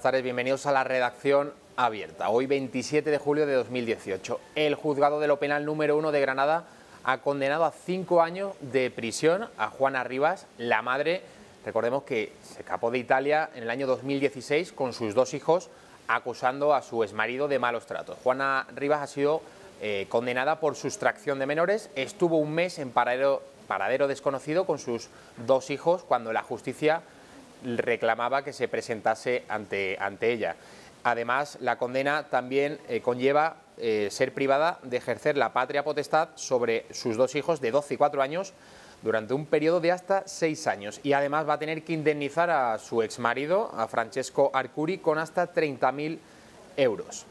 tardes, bienvenidos a la redacción abierta. Hoy 27 de julio de 2018. El juzgado de lo penal número 1 de Granada ha condenado a 5 años de prisión a Juana Rivas, la madre, recordemos que se escapó de Italia en el año 2016 con sus 2 hijos, acusando a su exmarido de malos tratos. Juana Rivas ha sido condenada por sustracción de menores, estuvo un mes en paradero desconocido con sus 2 hijos cuando la justicia reclamaba que se presentase ante ella. Además, la condena también conlleva ser privada de ejercer la patria potestad sobre sus 2 hijos de 12 y 4 años durante un periodo de hasta 6 años. Y además va a tener que indemnizar a su exmarido, a Francesco Arcuri, con hasta 30.000 euros.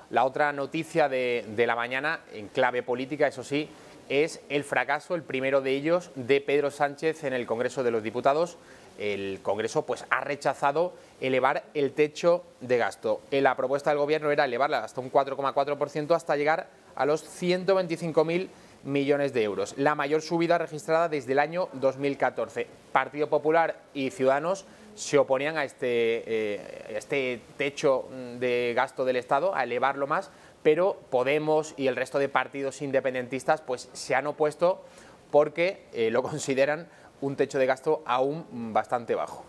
La otra noticia de la mañana, en clave política, eso sí, es el fracaso, el primero de ellos, de Pedro Sánchez en el Congreso de los Diputados. El Congreso ha rechazado elevar el techo de gasto. La propuesta del Gobierno era elevarla hasta un 4,4% hasta llegar a los 125.000 millones de euros. La mayor subida registrada desde el año 2014. Partido Popular y Ciudadanos se oponían a este techo de gasto del Estado, a elevarlo más, pero Podemos y el resto de partidos independentistas se han opuesto porque lo consideran un techo de gasto aún bastante bajo.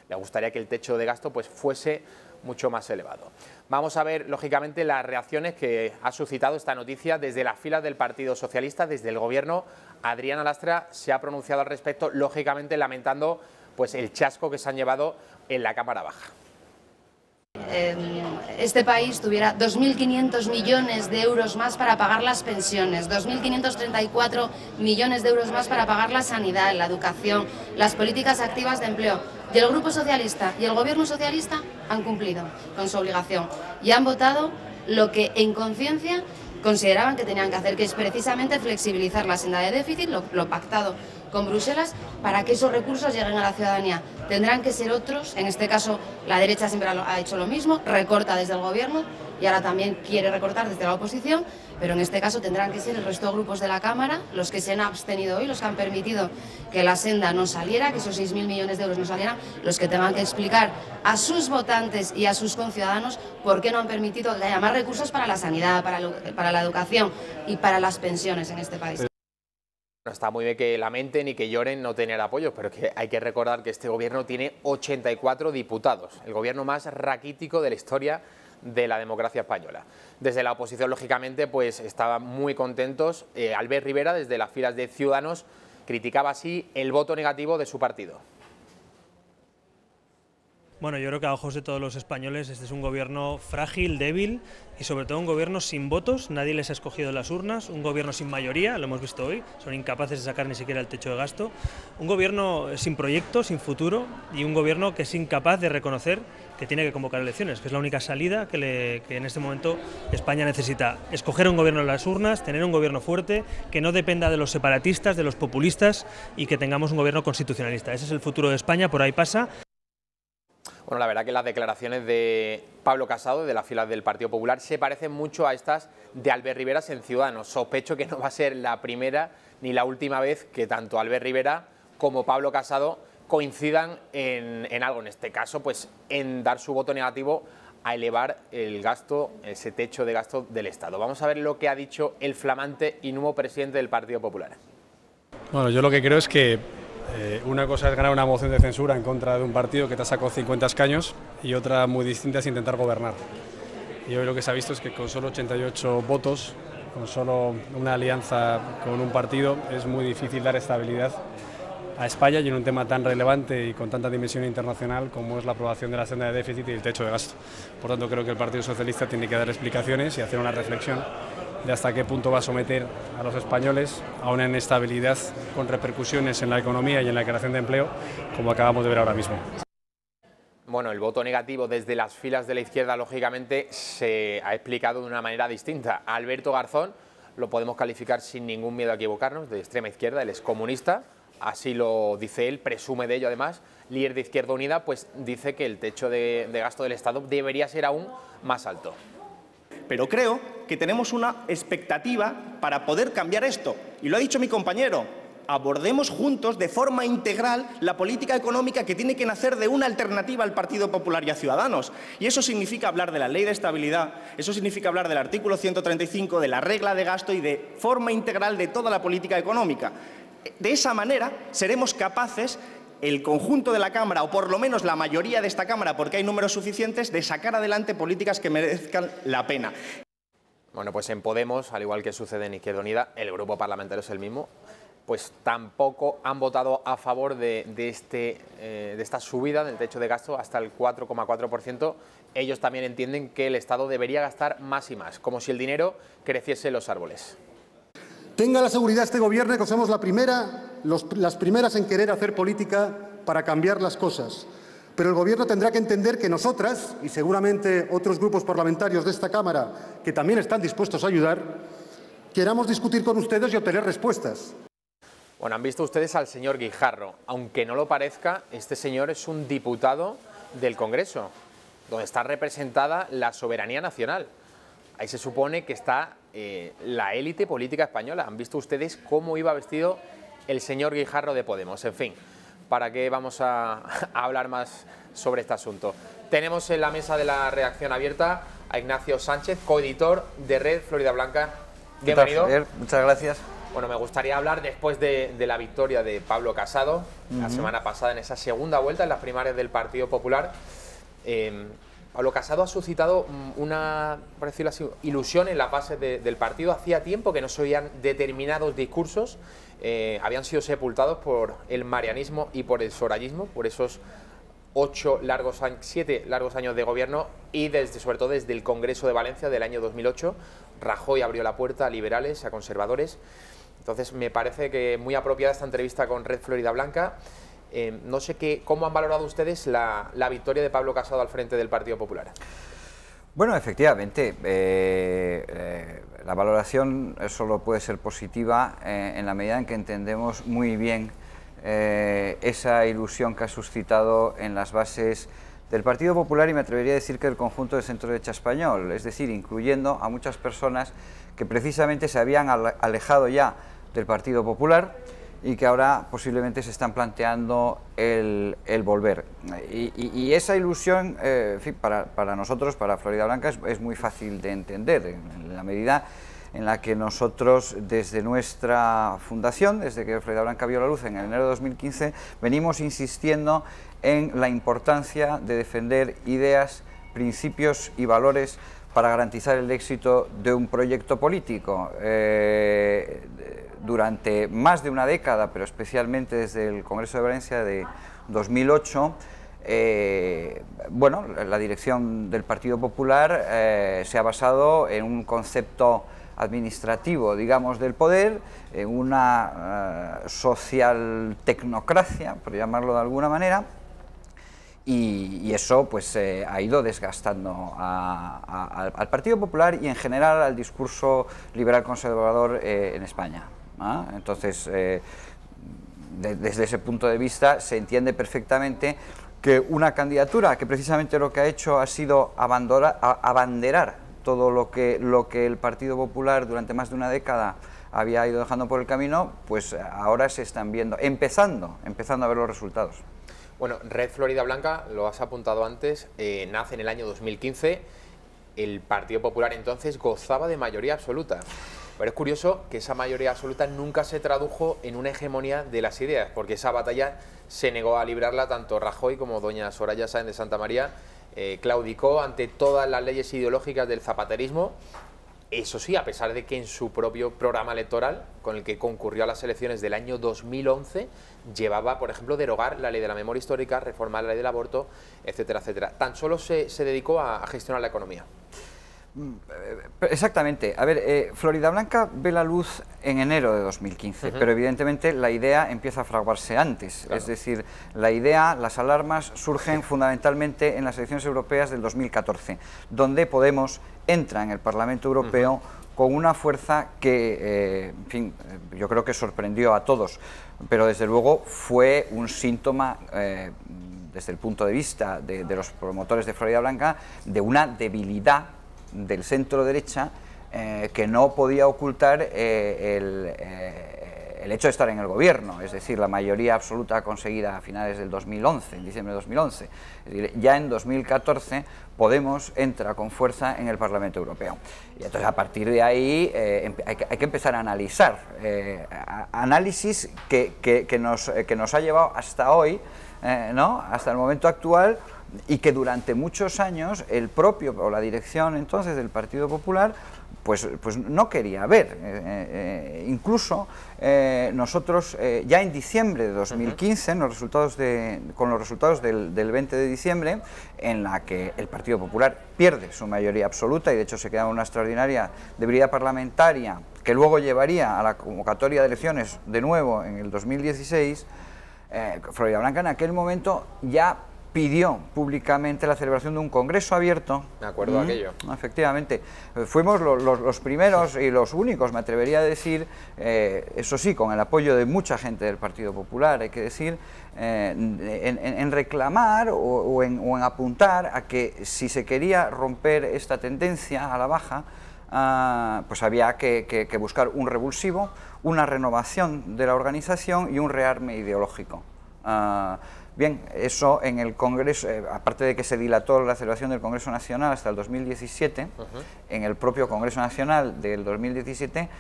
Le gustaría que el techo de gasto fuese mucho más elevado. Vamos a ver, lógicamente, las reacciones que ha suscitado esta noticia desde las filas del Partido Socialista, desde el Gobierno. Adriana Lastra se ha pronunciado al respecto, lógicamente lamentando el chasco que se han llevado en la Cámara Baja. Este país tuviera 2.500 millones de euros más para pagar las pensiones, 2.534 millones de euros más para pagar la sanidad, la educación, las políticas activas de empleo. Y el Grupo Socialista y el Gobierno Socialista han cumplido con su obligación y han votado lo que en conciencia consideraban que tenían que hacer, que es precisamente flexibilizar la senda de déficit, lo pactado con Bruselas, para que esos recursos lleguen a la ciudadanía. Tendrán que ser otros, en este caso la derecha siempre ha hecho lo mismo, recorta desde el Gobierno y ahora también quiere recortar desde la oposición, pero en este caso tendrán que ser el resto de grupos de la Cámara los que se han abstenido hoy, los que han permitido que la senda no saliera, que esos 6.000 millones de euros no salieran, los que tengan que explicar a sus votantes y a sus conciudadanos por qué no han permitido que haya más recursos para la sanidad, para la educación y para las pensiones en este país. Está muy bien que lamenten y que lloren no tener apoyo, pero que hay que recordar que este Gobierno tiene 84 diputados, el Gobierno más raquítico de la historia de la democracia española. Desde la oposición, lógicamente, estaban muy contentos. Albert Rivera, desde las filas de Ciudadanos, criticaba así el voto negativo de su partido. Bueno, yo creo que a ojos de todos los españoles este es un gobierno frágil, débil y sobre todo un gobierno sin votos, nadie les ha escogido en las urnas, un gobierno sin mayoría, lo hemos visto hoy, son incapaces de sacar ni siquiera el techo de gasto, un gobierno sin proyecto, sin futuro y un gobierno que es incapaz de reconocer que tiene que convocar elecciones, que es la única salida que en este momento España necesita. Escoger un gobierno en las urnas, tener un gobierno fuerte, que no dependa de los separatistas, de los populistas y que tengamos un gobierno constitucionalista. Ese es el futuro de España, por ahí pasa. Bueno, la verdad que las declaraciones de Pablo Casado, de las filas del Partido Popular, se parecen mucho a estas de Albert Rivera en Ciudadanos. Sospecho que no va a ser la primera ni la última vez que tanto Albert Rivera como Pablo Casado coincidan en algo, en este caso, en dar su voto negativo a elevar el gasto, ese techo de gasto del Estado. Vamos a ver lo que ha dicho el flamante y nuevo presidente del Partido Popular. Bueno, yo lo que creo es que una cosa es ganar una moción de censura en contra de un partido que te ha sacado 50 escaños y otra muy distinta es intentar gobernar. Y hoy lo que se ha visto es que con solo 88 votos, con solo una alianza con un partido, es muy difícil dar estabilidad a España y en un tema tan relevante y con tanta dimensión internacional como es la aprobación de la senda de déficit y el techo de gasto. Por tanto, creo que el Partido Socialista tiene que dar explicaciones y hacer una reflexión de hasta qué punto va a someter a los españoles a una inestabilidad con repercusiones en la economía y en la creación de empleo, como acabamos de ver ahora mismo. Bueno, el voto negativo desde las filas de la izquierda, lógicamente, se ha explicado de una manera distinta. Alberto Garzón lo podemos calificar sin ningún miedo a equivocarnos, de extrema izquierda, él es comunista, así lo dice él, presume de ello además, líder de Izquierda Unida, dice que el techo de gasto del Estado debería ser aún más alto. Pero creo que tenemos una expectativa para poder cambiar esto. Y lo ha dicho mi compañero, abordemos juntos de forma integral la política económica que tiene que nacer de una alternativa al Partido Popular y a Ciudadanos. Y eso significa hablar de la Ley de Estabilidad, eso significa hablar del artículo 135, de la regla de gasto y de forma integral de toda la política económica. De esa manera seremos capaces, el conjunto de la Cámara, o por lo menos la mayoría de esta Cámara, porque hay números suficientes, de sacar adelante políticas que merezcan la pena. Bueno, pues en Podemos, al igual que sucede en Izquierda Unida, el grupo parlamentario es el mismo, pues tampoco han votado a favor de esta subida del techo de gasto hasta el 4,4%. Ellos también entienden que el Estado debería gastar más y más, como si el dinero creciese en los árboles. Tenga la seguridad este Gobierno que somos las primeras en querer hacer política para cambiar las cosas. Pero el Gobierno tendrá que entender que nosotras, y seguramente otros grupos parlamentarios de esta Cámara que también están dispuestos a ayudar, queramos discutir con ustedes y obtener respuestas. Bueno, han visto ustedes al señor Guijarro. Aunque no lo parezca, este señor es un diputado del Congreso, donde está representada la soberanía nacional. Ahí se supone que está la élite política española. Han visto ustedes cómo iba vestido el señor Guijarro de Podemos. En fin, ¿para qué vamos a hablar más sobre este asunto? Tenemos en la mesa de la redacción abierta a Ignacio Sánchez, coeditor de Red Florida Blanca. Bienvenido. Muchas gracias. Bueno, me gustaría hablar después de la victoria de Pablo Casado la semana pasada en esa segunda vuelta en las primarias del Partido Popular. Pablo Casado ha suscitado una, por decirlo así, ilusión en la base del partido. Hacía tiempo que no se oían determinados discursos, habían sido sepultados por el marianismo y por el sorayismo, por esos 7 largos años de gobierno y sobre todo desde el Congreso de Valencia del año 2008. Rajoy abrió la puerta a liberales, a conservadores. Entonces me parece que muy apropiada esta entrevista con Red Florida Blanca. No sé cómo han valorado ustedes la victoria de Pablo Casado al frente del Partido Popular. Bueno, efectivamente, la valoración solo puede ser positiva en la medida en que entendemos muy bien esa ilusión que ha suscitado en las bases del Partido Popular y me atrevería a decir que del conjunto del centro-derecha español, es decir, incluyendo a muchas personas que precisamente se habían alejado ya del Partido Popular y que ahora posiblemente se están planteando el volver. Y esa ilusión, en fin, para nosotros, para Florida Blanca, es muy fácil de entender, en la medida en la que nosotros, desde nuestra fundación, desde que Florida Blanca vio la luz en enero de 2015, venimos insistiendo en la importancia de defender ideas, principios y valores para garantizar el éxito de un proyecto político. Durante más de una década, pero especialmente desde el Congreso de Valencia de 2008, bueno, la dirección del Partido Popular se ha basado en un concepto administrativo, digamos, del poder, en una social tecnocracia, por llamarlo de alguna manera, y eso pues ha ido desgastando al Partido Popular y en general al discurso liberal conservador en España. Entonces, desde ese punto de vista se entiende perfectamente que una candidatura que precisamente lo que ha hecho ha sido abanderar todo lo que el Partido Popular durante más de una década había ido dejando por el camino, pues ahora se están viendo, empezando a ver los resultados. Bueno, Red Florida Blanca, lo has apuntado antes, nace en el año 2015, el Partido Popular entonces gozaba de mayoría absoluta. Pero es curioso que esa mayoría absoluta nunca se tradujo en una hegemonía de las ideas, porque esa batalla se negó a librarla tanto Rajoy como doña Soraya Sáenz de Santamaría, claudicó ante todas las leyes ideológicas del zapaterismo. Eso sí, a pesar de que en su propio programa electoral, con el que concurrió a las elecciones del año 2011, llevaba, por ejemplo, derogar la ley de la memoria histórica, reformar la ley del aborto, etcétera, etcétera. Tan solo se dedicó a gestionar la economía. Exactamente. A ver, Florida Blanca ve la luz en enero de 2015, pero evidentemente la idea empieza a fraguarse antes. Claro. Es decir, la idea, las alarmas surgen fundamentalmente en las elecciones europeas del 2014, donde Podemos entra en el Parlamento Europeo con una fuerza que, en fin, yo creo que sorprendió a todos, pero desde luego fue un síntoma, desde el punto de vista de los promotores de Florida Blanca, de una debilidad del centro derecha que no podía ocultar el el hecho de estar en el gobierno, es decir, la mayoría absoluta conseguida a finales del 2011, en diciembre de 2011. Es decir, ya en 2014 Podemos entra con fuerza en el Parlamento Europeo. Y entonces a partir de ahí hay que empezar a analizar, análisis que nos ha llevado hasta hoy, ¿no? Hasta el momento actual, y que durante muchos años el propio, o la dirección entonces del Partido Popular, pues no quería ver. Incluso nosotros ya en diciembre de 2015, con los resultados del 20 de diciembre, en la que el Partido Popular pierde su mayoría absoluta y de hecho se queda en una extraordinaria debilidad parlamentaria que luego llevaría a la convocatoria de elecciones de nuevo en el 2016, Floridablanca en aquel momento ya pidió públicamente la celebración de un congreso abierto. Me acuerdo de aquello. Efectivamente. Fuimos los primeros y los únicos, me atrevería a decir, eso sí, con el apoyo de mucha gente del Partido Popular, hay que decir, en reclamar o en apuntar a que si se quería romper esta tendencia a la baja, pues había que buscar un revulsivo, una renovación de la organización y un rearme ideológico. Bien, eso en el Congreso, aparte de que se dilató la celebración del Congreso Nacional hasta el 2017, en el propio Congreso Nacional del 2017,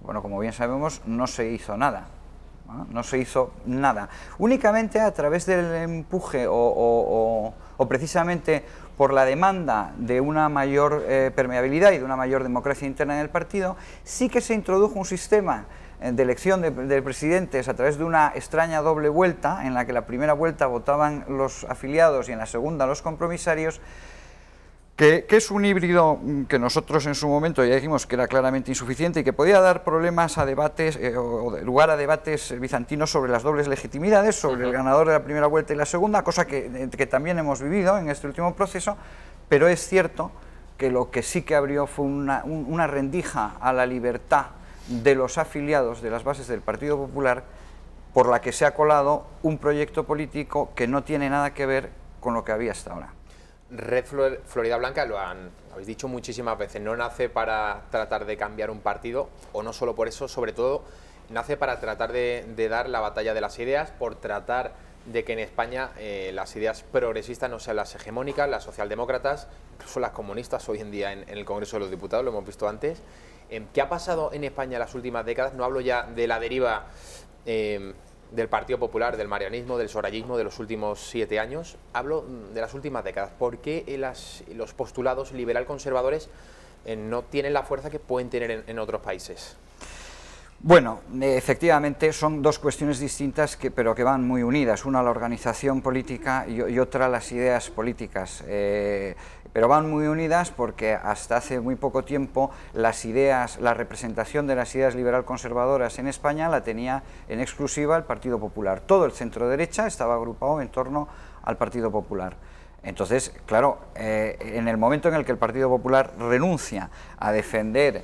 bueno, como bien sabemos, no se hizo nada. No se hizo nada. Únicamente a través del empuje o precisamente por la demanda de una mayor permeabilidad y de una mayor democracia interna en el partido, sí que se introdujo un sistema de elección de presidentes a través de una extraña doble vuelta, en la que la primera vuelta votaban los afiliados y en la segunda los compromisarios, que es un híbrido que nosotros en su momento ya dijimos que era claramente insuficiente y que podía dar problemas a debates, o lugar a debates bizantinos sobre las dobles legitimidades, sobre el ganador de la primera vuelta y la segunda, cosa que también hemos vivido en este último proceso, pero es cierto que lo que sí que abrió fue una rendija a la libertad de los afiliados de las bases del Partido Popular, por la que se ha colado un proyecto político que no tiene nada que ver con lo que había hasta ahora. Red Floridablanca, lo habéis dicho muchísimas veces, no nace para tratar de cambiar un partido, o no solo por eso, sobre todo nace para tratar de dar la batalla de las ideas, por tratar de que en España las ideas progresistas no sean las hegemónicas, las socialdemócratas, incluso las comunistas hoy en día en el Congreso de los Diputados, lo hemos visto antes. ¿Qué ha pasado en España en las últimas décadas? No hablo ya de la deriva del Partido Popular, del marianismo, del sorayismo de los últimos 7 años, hablo de las últimas décadas. ¿Por qué los postulados liberal-conservadores no tienen la fuerza que pueden tener en otros países? Bueno, efectivamente son dos cuestiones distintas, pero que van muy unidas, una la organización política y otra las ideas políticas, pero van muy unidas porque hasta hace muy poco tiempo la representación de las ideas liberal-conservadoras en España la tenía en exclusiva el Partido Popular. Todo el centro-derecha estaba agrupado en torno al Partido Popular. Entonces, claro, en el momento en el que el Partido Popular renuncia a defender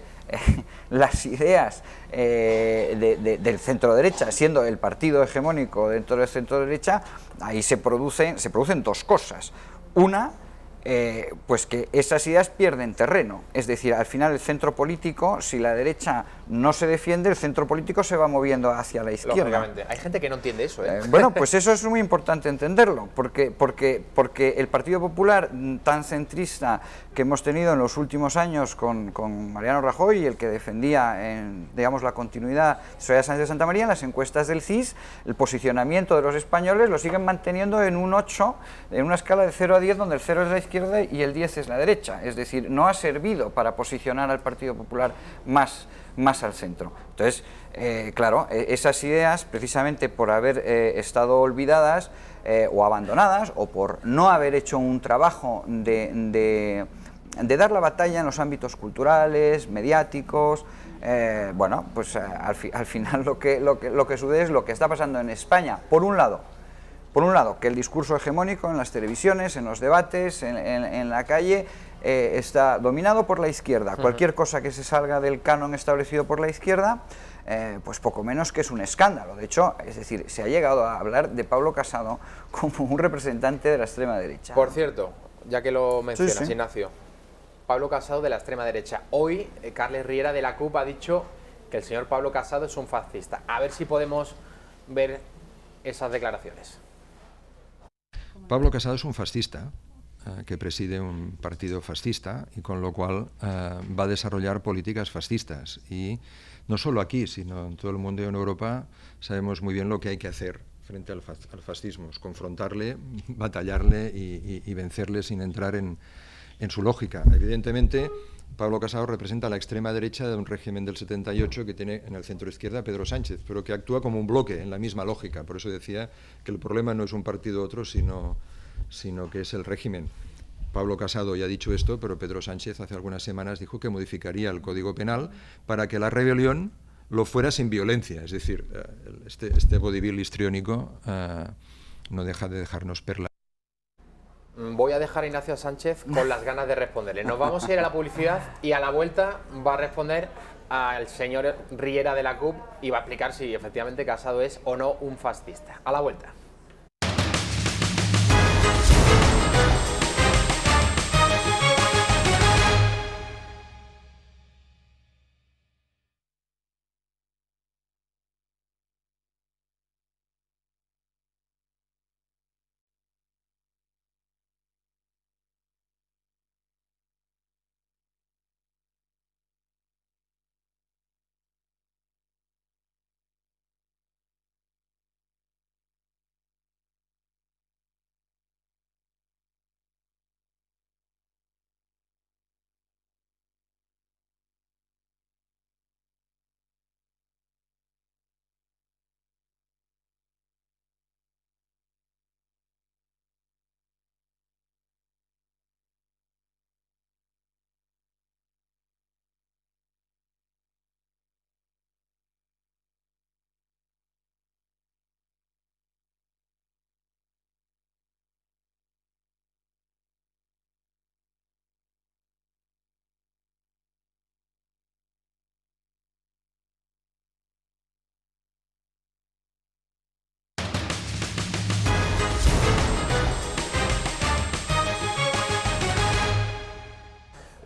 las ideas del centro-derecha, siendo el partido hegemónico dentro del centro-derecha, ahí se producen dos cosas. Una, pues que esas ideas pierden terreno, es decir, al final el centro político, si la derecha no se defiende, el centro político se va moviendo hacia la izquierda. Lógicamente. Hay gente que no entiende eso, ¿eh? Bueno, pues eso es muy importante entenderlo, porque el Partido Popular tan centrista que hemos tenido en los últimos años con Mariano Rajoy, el que defendía, digamos, la continuidad de Soraya Sáenz de Santamaría, en las encuestas del CIS, el posicionamiento de los españoles lo siguen manteniendo en un 8, en una escala de 0 a 10, donde el 0 es la izquierda y el 10 es la derecha, es decir, no ha servido para posicionar al Partido Popular más al centro. Entonces, claro, esas ideas, precisamente por haber estado olvidadas o abandonadas, o por no haber hecho un trabajo de dar la batalla en los ámbitos culturales, mediáticos, bueno, pues al final lo que sucede es lo que está pasando en España. Por un lado, que el discurso hegemónico en las televisiones, en los debates, en la calle, está dominado por la izquierda. Cualquier cosa que se salga del canon establecido por la izquierda, pues poco menos que es un escándalo. De hecho, es decir, se ha llegado a hablar de Pablo Casado como un representante de la extrema derecha. Por cierto, ya que lo mencionas, sí. Ignacio, Pablo Casado de la extrema derecha. Hoy, Carles Riera de la CUP ha dicho que el señor Pablo Casado es un fascista. A ver si podemos ver esas declaraciones. Pablo Casado es un fascista que preside un partido fascista y con lo cual va a desarrollar políticas fascistas. Y no solo aquí, sino en todo el mundo y en Europa sabemos muy bien lo que hay que hacer frente al fascismo, es confrontarle, batallarle y vencerle sin entrar en su lógica. Evidentemente, Pablo Casado representa la extrema derecha de un régimen del 78 que tiene en el centro izquierda Pedro Sánchez, pero que actúa como un bloque en la misma lógica. Por eso decía que el problema no es un partido u otro, sino que es el régimen. Pablo Casado ya ha dicho esto, pero Pedro Sánchez hace algunas semanas dijo que modificaría el Código Penal para que la rebelión lo fuera sin violencia. Es decir, este vodevil histriónico no deja de dejarnos perlas. Voy a dejar a Ignacio Sánchez con las ganas de responderle. Nos vamos a ir a la publicidad y a la vuelta va a responder al señor Riera de la CUP y va a explicar si efectivamente Casado es o no un fascista. A la vuelta.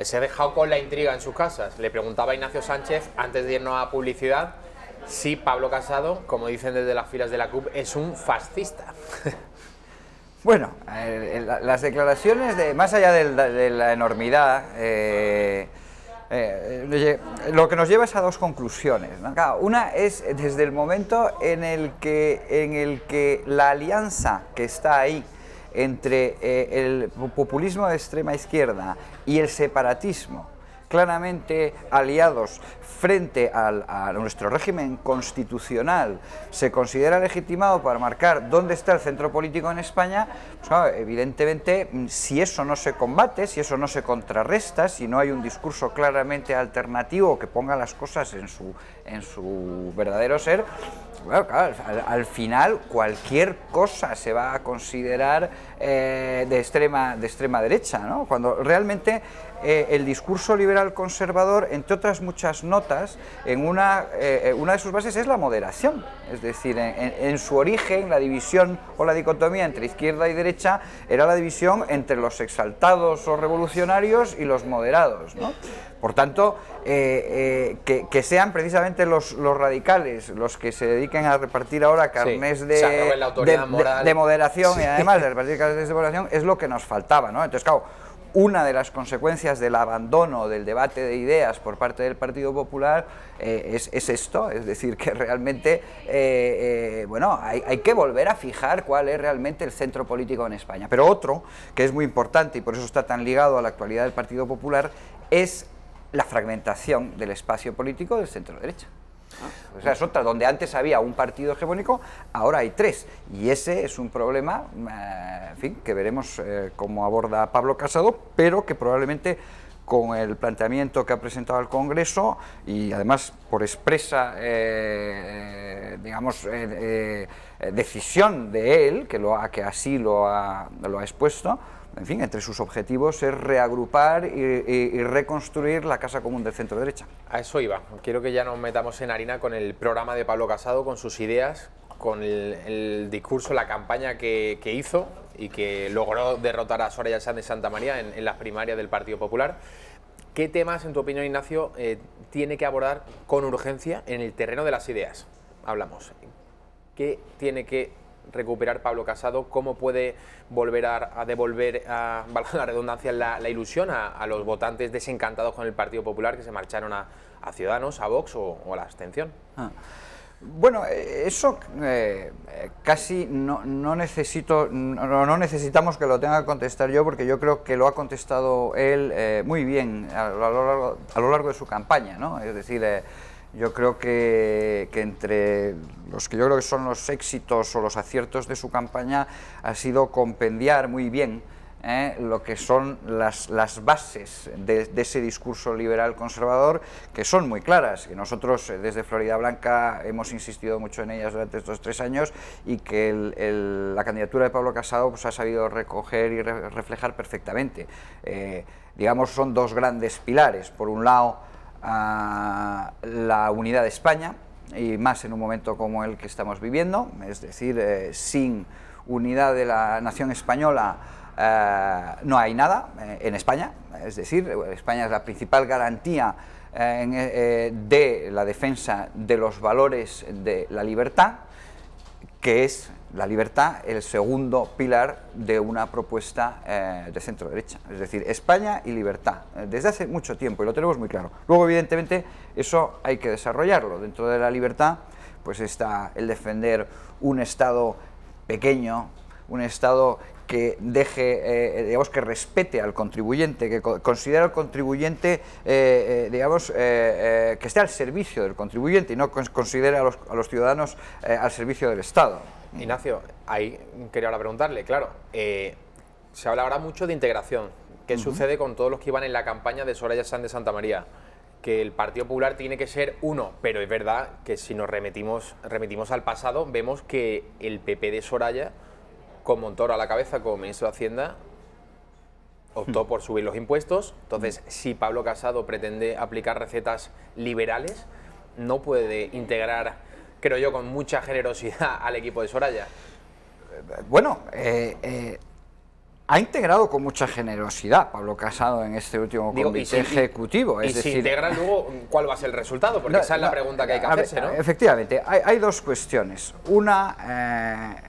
Se ha dejado con la intriga en sus casas. Le preguntaba a Ignacio Sánchez, antes de irnos a publicidad, si Pablo Casado, como dicen desde las filas de la CUP, es un fascista. Bueno, las declaraciones, más allá de la enormidad, lo que nos lleva es a dos conclusiones, ¿no? Claro, una es desde el momento en el que la alianza que está ahí entre el populismo de extrema izquierda y el separatismo, claramente aliados frente a nuestro régimen constitucional, se considera legitimado para marcar dónde está el centro político en España, pues claro, evidentemente, si eso no se combate, si eso no se contrarresta, si no hay un discurso claramente alternativo que ponga las cosas en su verdadero ser, bueno, claro, al final cualquier cosa se va a considerar de extrema derecha, ¿no? Cuando realmente el discurso liberal conservador, entre otras muchas notas, en una de sus bases es la moderación, es decir, en su origen la división o la dicotomía entre izquierda y derecha era la división entre los exaltados o revolucionarios y los moderados, ¿no? Por tanto, que sean precisamente los radicales los que se dediquen a repartir ahora carnés de moderación, sí, y además de repartir carnés de moderación es lo que nos faltaba, ¿no? Entonces, claro, una de las consecuencias del abandono del debate de ideas por parte del Partido Popular es esto, es decir, que realmente bueno, hay que volver a fijar cuál es realmente el centro político en España. Pero otro, que es muy importante y por eso está tan ligado a la actualidad del Partido Popular, es la fragmentación del espacio político del centro-derecha. O sea, es otra, donde antes había un partido hegemónico, ahora hay tres, y ese es un problema, en fin, que veremos cómo aborda Pablo Casado, pero que probablemente con el planteamiento que ha presentado al Congreso y además por expresa, digamos, decisión de él, que así lo ha expuesto, en fin, entre sus objetivos es reagrupar y reconstruir la casa común del centro-derecha. A eso iba. Quiero que ya nos metamos en harina con el programa de Pablo Casado, con sus ideas, con el discurso, la campaña que hizo y que logró derrotar a Soraya Sáenz de Santamaría en las primarias del Partido Popular. ¿Qué temas, en tu opinión, Ignacio, tiene que abordar con urgencia en el terreno de las ideas? Hablamos. ¿Qué tiene que recuperar Pablo Casado? ¿Cómo puede volver a devolver, valga la redundancia, la ilusión a los votantes desencantados con el Partido Popular que se marcharon a Ciudadanos, a Vox o a la abstención? Bueno, eso casi no necesitamos que lo tenga que contestar yo, porque yo creo que lo ha contestado él muy bien a lo largo de su campaña, ¿no? Es decir, yo creo que entre los que yo creo que son los éxitos o los aciertos de su campaña ha sido compendiar muy bien lo que son las bases de ese discurso liberal conservador, que son muy claras, que nosotros desde Florida Blanca hemos insistido mucho en ellas durante estos 3 años, y que la candidatura de Pablo Casado pues ha sabido recoger y reflejar perfectamente. Digamos, son 2 grandes pilares: por un lado la unidad de España, y más en un momento como el que estamos viviendo, es decir, sin unidad de la nación española no hay nada en España. Es decir, España es la principal garantía de la defensa de los valores de la libertad, que es la libertad el segundo pilar de una propuesta de centro-derecha. Es decir, España y libertad, desde hace mucho tiempo, y lo tenemos muy claro. Luego, evidentemente, eso hay que desarrollarlo. Dentro de la libertad pues está el defender un Estado pequeño, un Estado que deje, digamos, que respete al contribuyente, que considere al contribuyente, digamos, que esté al servicio del contribuyente y no considere a los ciudadanos al servicio del Estado. Ignacio, ahí quería ahora preguntarle, claro, se habla ahora mucho de integración. ¿Qué sucede con todos los que iban en la campaña de Soraya Sáenz de Santamaría? Que el Partido Popular tiene que ser uno, pero es verdad que si nos remitimos al pasado, vemos que el PP de Soraya, con Montoro a la cabeza como ministro de Hacienda, optó por subir los impuestos. Entonces, si Pablo Casado pretende aplicar recetas liberales, no puede integrar, creo yo, con mucha generosidad al equipo de Soraya. Bueno, ha integrado con mucha generosidad Pablo Casado en este último comité ejecutivo. Es decir, si integra luego, ¿cuál va a ser el resultado? Porque esa es la pregunta que hay que hacerse, ¿no? Efectivamente, hay 2 cuestiones. Una,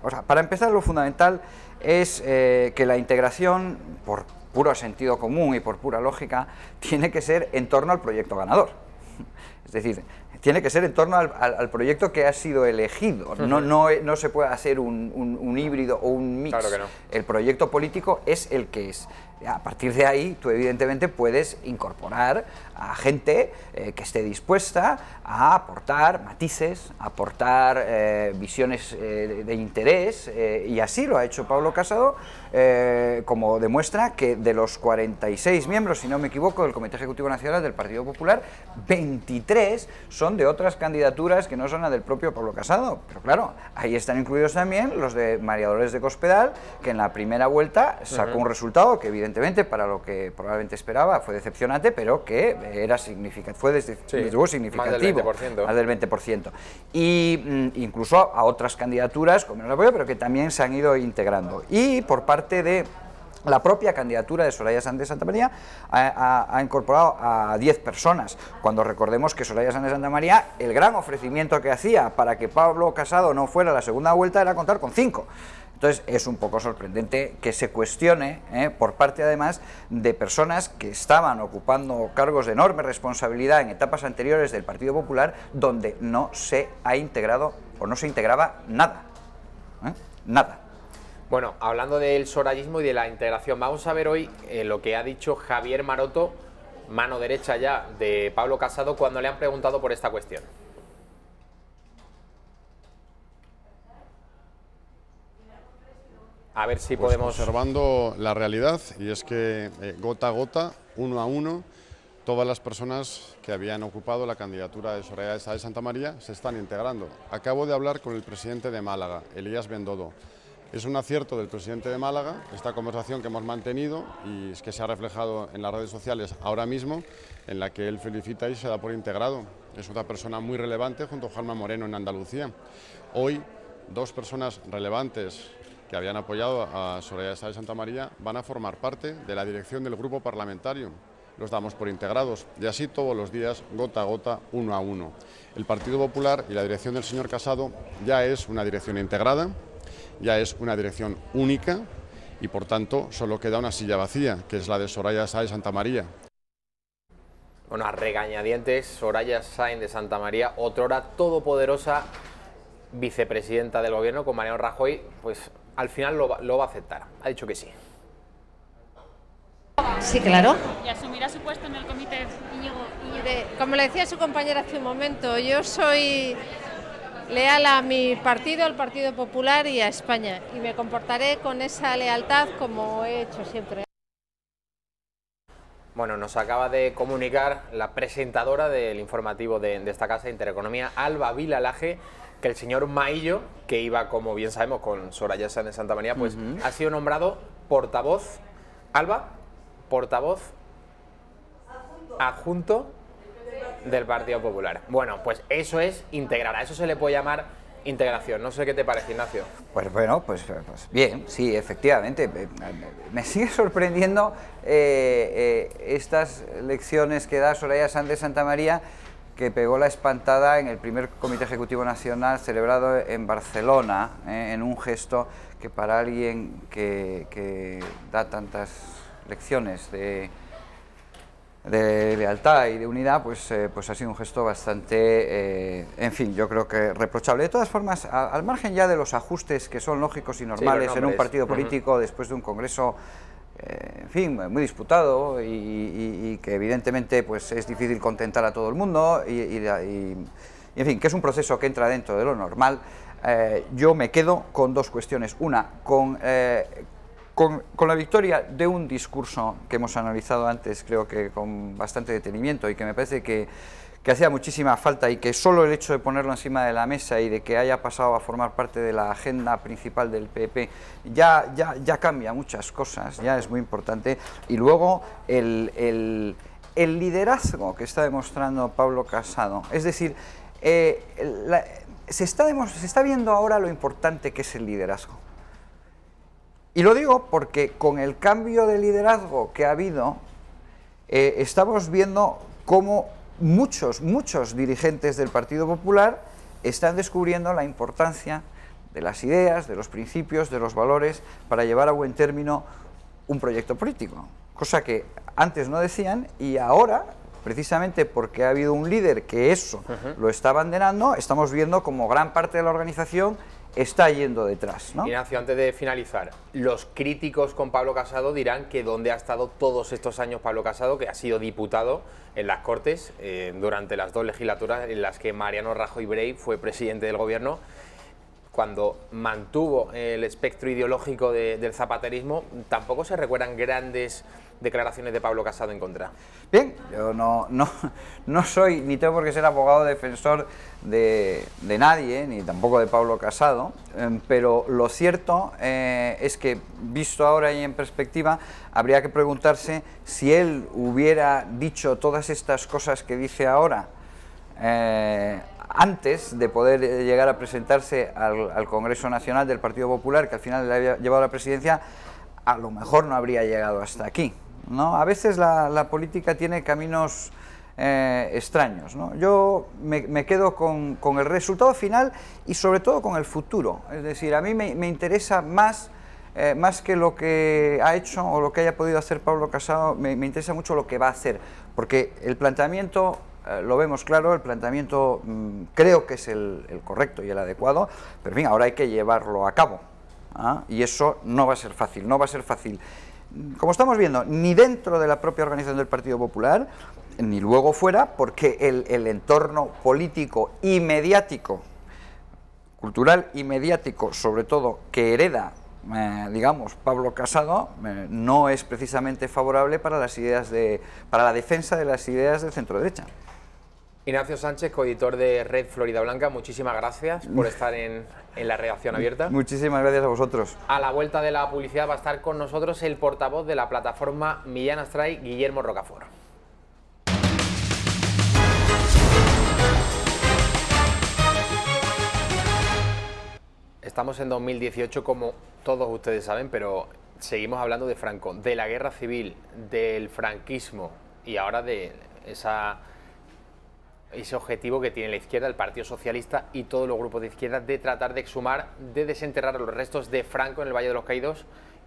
o sea, para empezar, lo fundamental es que la integración, por puro sentido común y por pura lógica, tiene que ser en torno al proyecto ganador. Es decir, tiene que ser en torno al proyecto que ha sido elegido. No se puede hacer un híbrido o un mix. Claro que no. El proyecto político es el que es. A partir de ahí, tú evidentemente puedes incorporar a gente que esté dispuesta a aportar matices, a aportar visiones de interés, y así lo ha hecho Pablo Casado, como demuestra que de los 46 miembros, si no me equivoco, del Comité Ejecutivo Nacional del Partido Popular, 23 son de otras candidaturas que no son la del propio Pablo Casado. Pero claro, ahí están incluidos también los de María Dolores de Cospedal, que en la primera vuelta sacó un resultado que evidentemente, para lo que probablemente esperaba, fue decepcionante, pero que era significativo, significativo, más del 20%. Y incluso a otras candidaturas con menos apoyo, pero que también se han ido integrando. Y por parte de la propia candidatura de Soraya Sáenz de Santamaría ha incorporado a 10 personas, cuando recordemos que Soraya Sáenz de Santamaría, el gran ofrecimiento que hacía para que Pablo Casado no fuera a la segunda vuelta era contar con 5. Entonces es un poco sorprendente que se cuestione, por parte además de personas que estaban ocupando cargos de enorme responsabilidad en etapas anteriores del Partido Popular, donde no se ha integrado o no se integraba nada. Nada. Bueno, hablando del sorayismo y de la integración, vamos a ver hoy lo que ha dicho Javier Maroto, mano derecha ya de Pablo Casado, cuando le han preguntado por esta cuestión. A ver si podemos... Observando la realidad, y es que gota a gota, uno a uno, todas las personas que habían ocupado la candidatura de Soraya Sáenz de Santamaría se están integrando. Acabo de hablar con el presidente de Málaga, Elías Bendodo. Es un acierto del presidente de Málaga esta conversación que hemos mantenido, y es que se ha reflejado en las redes sociales ahora mismo, en la que él felicita y se da por integrado. Es una persona muy relevante junto a Juanma Moreno en Andalucía. Hoy, 2 personas relevantes que habían apoyado a Soraya Sáenz de Santamaría van a formar parte de la dirección del grupo parlamentario. los damos por integrados, y así todos los días, gota a gota, uno a uno. El Partido Popular y la dirección del señor Casado ya es una dirección integrada, ya es una dirección única, y por tanto solo queda una silla vacía, que es la de Soraya Sáenz de Santamaría. Bueno, a regañadientes, Soraya Sáenz de Santamaría, otrora todopoderosa vicepresidenta del gobierno con Mariano Rajoy, pues al final lo va a aceptar, ha dicho que sí. Sí, claro. ¿Y asumirá su puesto en el comité? Como le decía su compañera hace un momento, yo soy leal a mi partido, al Partido Popular y a España, y me comportaré con esa lealtad como he hecho siempre. Bueno, nos acaba de comunicar la presentadora del informativo de esta casa de Intereconomía, Alba Vilalaje, que el señor Maillo, que iba, como bien sabemos, con Soraya Sáenz de Santamaría, pues ha sido nombrado portavoz, Alba, portavoz adjunto del Partido Popular. Bueno, pues eso es integrar, a eso se le puede llamar integración. No sé qué te parece, Ignacio. Pues bueno, pues bien, sí, efectivamente. Me sigue sorprendiendo estas lecciones que da Soraya Sáenz de Santamaría, que pegó la espantada en el primer Comité Ejecutivo Nacional celebrado en Barcelona, en un gesto que para alguien que da tantas lecciones de lealtad y de unidad, pues ha sido un gesto bastante, en fin, yo creo que reprochable. De todas formas, al margen ya de los ajustes que son lógicos y normales en un partido político después de un congreso, en fin, muy disputado y que evidentemente pues es difícil contentar a todo el mundo y en fin, que es un proceso que entra dentro de lo normal, yo me quedo con dos cuestiones. Una, con la victoria de un discurso que hemos analizado antes, creo que con bastante detenimiento, y que me parece que hacía muchísima falta, y que solo el hecho de ponerlo encima de la mesa y de que haya pasado a formar parte de la agenda principal del PP ya cambia muchas cosas, ya es muy importante. Y luego el liderazgo que está demostrando Pablo Casado, es decir, se está viendo ahora lo importante que es el liderazgo. Y lo digo porque con el cambio de liderazgo que ha habido, estamos viendo cómo muchos dirigentes del Partido Popular están descubriendo la importancia de las ideas, de los principios, de los valores, para llevar a buen término un proyecto político. Cosa que antes no decían, y ahora, precisamente porque ha habido un líder que eso lo está abanderando, estamos viendo como gran parte de la organización está yendo detrás, ¿no? Ignacio, antes de finalizar, los críticos con Pablo Casado dirán que dónde ha estado todos estos años Pablo Casado, que ha sido diputado en las Cortes durante las dos legislaturas en las que Mariano Rajoy Brey fue presidente del gobierno, cuando mantuvo el espectro ideológico del zapaterismo. Tampoco se recuerdan grandes declaraciones de Pablo Casado en contra. Bien, yo no soy, ni tengo por qué ser abogado defensor de nadie, ni tampoco de Pablo Casado, pero lo cierto es que, visto ahora y en perspectiva, habría que preguntarse si él hubiera dicho todas estas cosas que dice ahora antes de poder llegar a presentarse al Congreso Nacional del Partido Popular, que al final le había llevado a la presidencia, a lo mejor no habría llegado hasta aquí, ¿no? A veces la política tiene caminos extraños, ¿no? Yo me quedo con el resultado final y sobre todo con el futuro. Es decir, a mí me interesa más que lo que ha hecho o lo que haya podido hacer Pablo Casado, me interesa mucho lo que va a hacer, porque el planteamiento lo vemos claro, el planteamiento creo que es el correcto y el adecuado, pero en fin, ahora hay que llevarlo a cabo, y eso no va a ser fácil, como estamos viendo, ni dentro de la propia organización del Partido Popular, ni luego fuera, porque el entorno político y mediático, cultural y mediático, sobre todo, que hereda, digamos, Pablo Casado, no es precisamente favorable para la defensa de las ideas del centro-derecha. Ignacio Sánchez, coeditor de Red Florida Blanca, muchísimas gracias por estar en la redacción abierta. Muchísimas gracias a vosotros. A la vuelta de la publicidad va a estar con nosotros el portavoz de la plataforma Millán Astray, Guillermo Rocafort. Estamos en 2018, como todos ustedes saben, pero seguimos hablando de Franco, de la guerra civil, del franquismo, y ahora de ese objetivo que tiene la izquierda, el Partido Socialista y todos los grupos de izquierda, de tratar de exhumar, de desenterrar los restos de Franco en el Valle de los Caídos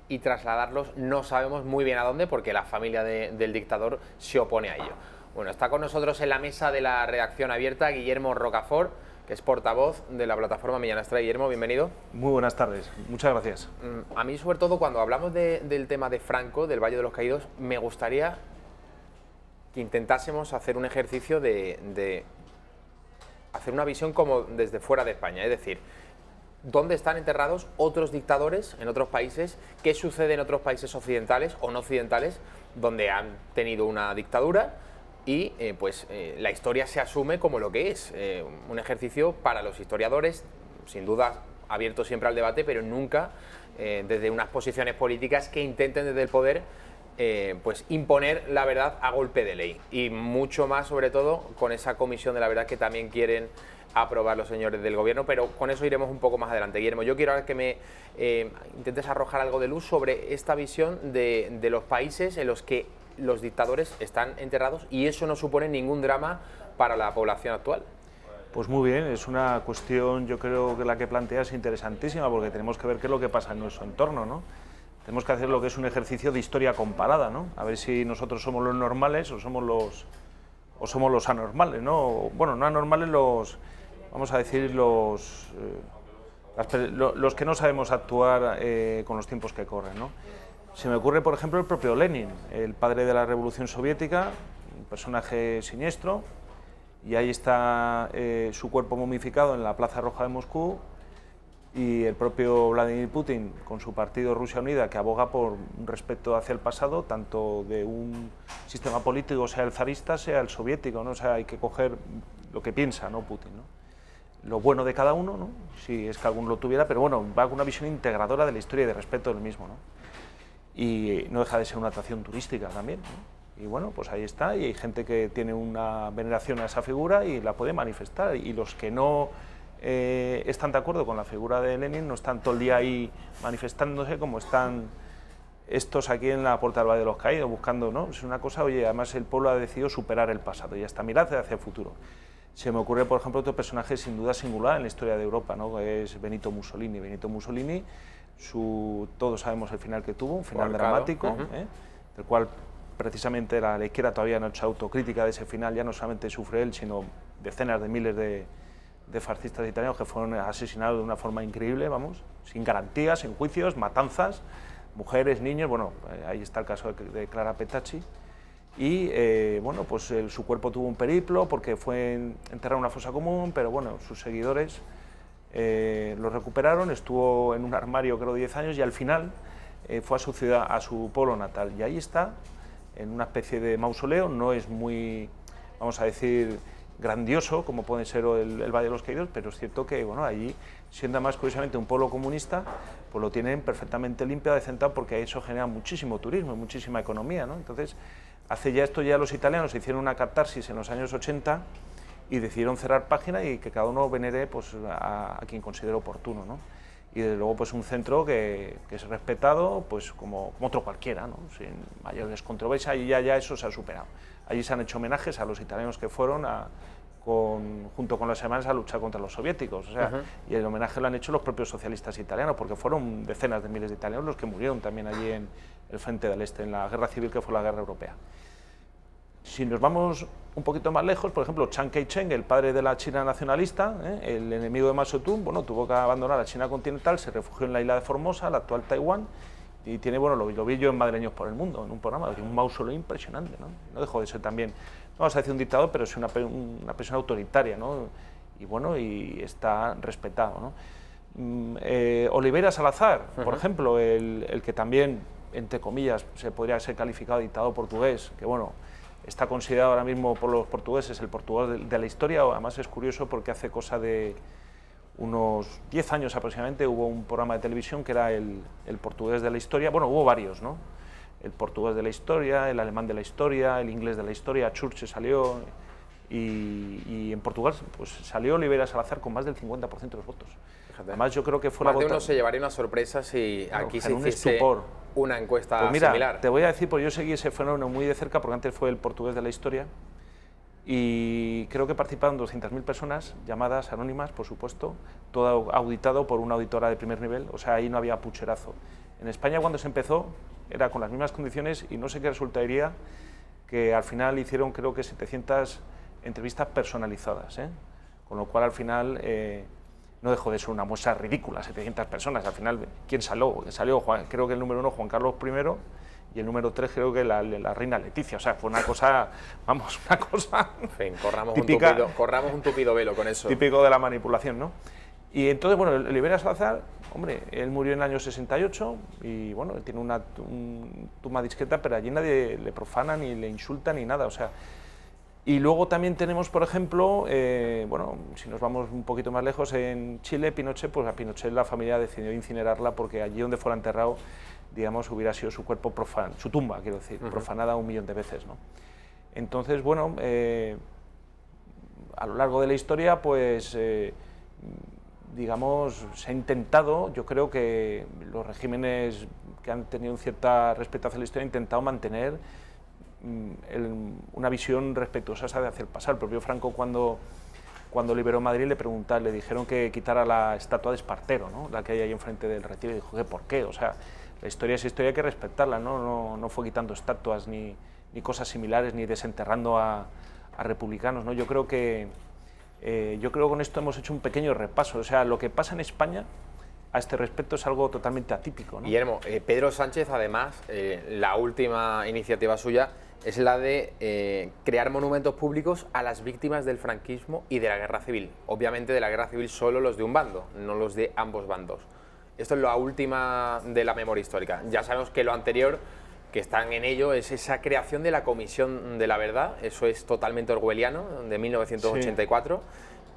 y trasladarlos, no sabemos muy bien a dónde, porque la familia del dictador se opone a ello. Bueno, está con nosotros en la mesa de la redacción abierta Guillermo Rocafort, que es portavoz de la plataforma Millán Astray. Guillermo, bienvenido. Muy buenas tardes, muchas gracias. A mí, sobre todo, cuando hablamos del tema de Franco, del Valle de los Caídos, me gustaría que intentásemos hacer un ejercicio de hacer una visión como desde fuera de España, es decir, ¿dónde están enterrados otros dictadores en otros países? ¿Qué sucede en otros países occidentales o no occidentales donde han tenido una dictadura? Y la historia se asume como lo que es, un ejercicio para los historiadores, sin duda abierto siempre al debate, pero nunca desde unas posiciones políticas que intenten desde el poder imponer la verdad a golpe de ley, y mucho más sobre todo con esa comisión de la verdad que también quieren aprobar los señores del gobierno, pero con eso iremos un poco más adelante. Guillermo, yo quiero ahora que me intentes arrojar algo de luz sobre esta visión de los países en los que los dictadores están enterrados y eso no supone ningún drama para la población actual. Pues muy bien, es una cuestión, yo creo que la que planteas es interesantísima, porque tenemos que ver qué es lo que pasa en nuestro entorno, ¿no? Tenemos que hacer lo que es un ejercicio de historia comparada, ¿no? A ver si nosotros somos los normales o somos los anormales, ¿no? Bueno, no anormales, vamos a decir, los que no sabemos actuar con los tiempos que corren, ¿no? Se me ocurre, por ejemplo, el propio Lenin, el padre de la Revolución Soviética, un personaje siniestro, y ahí está su cuerpo momificado en la Plaza Roja de Moscú, y el propio Vladimir Putin, con su partido Rusia Unida, que aboga por un respeto hacia el pasado, tanto de un sistema político, sea el zarista, sea el soviético, ¿no? O sea, hay que coger lo que piensa, ¿no? Putin, ¿no? Lo bueno de cada uno, ¿no? Si es que alguno lo tuviera, pero bueno, va con una visión integradora de la historia y de respeto del mismo, ¿no? Y no deja de ser una atracción turística también, ¿no? Y bueno, pues ahí está, y hay gente que tiene una veneración a esa figura y la puede manifestar, y los que no están de acuerdo con la figura de Lenin no están todo el día ahí manifestándose como están estos aquí en la Puerta del Valle de los Caídos, buscando, ¿no? Es una cosa, oye, además el pueblo ha decidido superar el pasado y hasta mirar hacia el futuro. Se me ocurre, por ejemplo, otro personaje sin duda singular en la historia de Europa, ¿no? Que es Benito Mussolini. Benito Mussolini, todos sabemos el final que tuvo, un final dramático, del cual precisamente la izquierda todavía no ha hecho autocrítica de ese final, ya no solamente sufre él, sino decenas de miles de fascistas italianos que fueron asesinados de una forma increíble, vamos, sin garantías, sin juicios, matanzas, mujeres, niños, bueno, ahí está el caso de Clara Petacci, y bueno, pues su cuerpo tuvo un periplo porque fue enterrado en una fosa común, pero bueno, sus seguidores lo recuperaron, estuvo en un armario creo 10 años y al final fue a su ciudad, a su pueblo natal, y ahí está, en una especie de mausoleo, no es muy, vamos a decir, grandioso como puede ser el Valle de los Caídos, pero es cierto que bueno, allí, siendo además curiosamente un pueblo comunista, pues lo tienen perfectamente limpio, decentado, porque eso genera muchísimo turismo, muchísima economía, ¿no? Entonces, ya los italianos hicieron una catarsis en los años 80 y decidieron cerrar página y que cada uno venere pues, a quien considere oportuno, ¿no? Y desde luego pues un centro que es respetado pues como otro cualquiera, ¿no? Sin mayores controversias, y ya eso se ha superado. Allí se han hecho homenajes a los italianos que fueron junto con los alemanes a luchar contra los soviéticos, o sea, y el homenaje lo han hecho los propios socialistas italianos, porque fueron decenas de miles de italianos los que murieron también allí en el frente del Este, en la guerra civil que fue la guerra europea. Si nos vamos un poquito más lejos, por ejemplo, Chiang Kai-shek, el padre de la China nacionalista, el enemigo de Mao Zedong, bueno, tuvo que abandonar la China continental, se refugió en la isla de Formosa, la actual Taiwán, y tiene, bueno, lo vi yo en Madrileños por el Mundo, en un programa, un mausoleo impresionante, ¿no? No dejó de ser también, no vamos a decir un dictador, pero es una persona autoritaria, ¿no? Y bueno, y está respetado, ¿no? Oliveira Salazar, por ejemplo, el que también, entre comillas, se podría ser calificado de dictador portugués, que bueno, está considerado ahora mismo por los portugueses el portugués de la historia. Además es curioso porque hace cosa de unos 10 años aproximadamente hubo un programa de televisión que era el portugués de la historia. Bueno, hubo varios, ¿no? El portugués de la historia, el alemán de la historia, el inglés de la historia, Churchill salió, y en Portugal pues salió Oliveira Salazar con más del 50% de los votos. Fíjate. Además yo creo que fue más de uno se llevaría una sorpresa si claro, aquí se hiciese una encuesta pues mira, similar. Te voy a decir, pues yo seguí ese fenómeno muy de cerca, porque antes fue el portugués de la historia, y creo que participaron 200.000 personas, llamadas anónimas, por supuesto, todo auditado por una auditora de primer nivel, o sea, ahí no había pucherazo. En España, cuando se empezó, era con las mismas condiciones, y no sé qué resultaría, que al final hicieron, creo que 700 entrevistas personalizadas, con lo cual al final no dejó de ser una muestra ridícula, 700 personas. Al final, ¿quién salió? Creo que el número 1, Juan Carlos I, y el número 3, creo que la reina Leticia. O sea, fue una cosa, vamos, una cosa en fin, corramos un tupido velo con eso. Típico de la manipulación, ¿no? Y entonces, bueno, Oliveira Salazar, hombre, él murió en el año 68 y, bueno, él tiene una tumba discreta, pero allí nadie le profana, ni le insulta, ni nada, o sea. Y luego también tenemos, por ejemplo, bueno, si nos vamos un poquito más lejos, en Chile, Pinochet, pues a Pinochet la familia decidió incinerarla porque allí donde fuera enterrado, digamos, hubiera sido su cuerpo profanado, su tumba, quiero decir, profanada 1.000.000 de veces, ¿no? Entonces, bueno, a lo largo de la historia, pues, digamos, se ha intentado, yo creo que los regímenes que han tenido un cierta respeto hacia la historia han intentado mantener una visión respetuosa de hacer pasar. El propio Franco, cuando liberó Madrid, le dijeron que quitara la estatua de Espartero, ¿no? La que hay ahí enfrente del Retiro, y dijo que ¿por qué? O sea, la historia es historia, hay que respetarla, ¿no? No fue quitando estatuas ni cosas similares, ni desenterrando a republicanos, ¿no? Yo creo que con esto hemos hecho un pequeño repaso. O sea, lo que pasa en España a este respecto es algo totalmente atípico, ¿no? Guillermo, Pedro Sánchez, además, la última iniciativa suya es la de crear monumentos públicos a las víctimas del franquismo y de la guerra civil. Obviamente de la guerra civil solo los de un bando, no los de ambos bandos. Esto es la última de la memoria histórica. Ya sabemos que lo anterior, que están en ello, es esa creación de la Comisión de la Verdad. Eso es totalmente orwelliano, de 1984. Sí.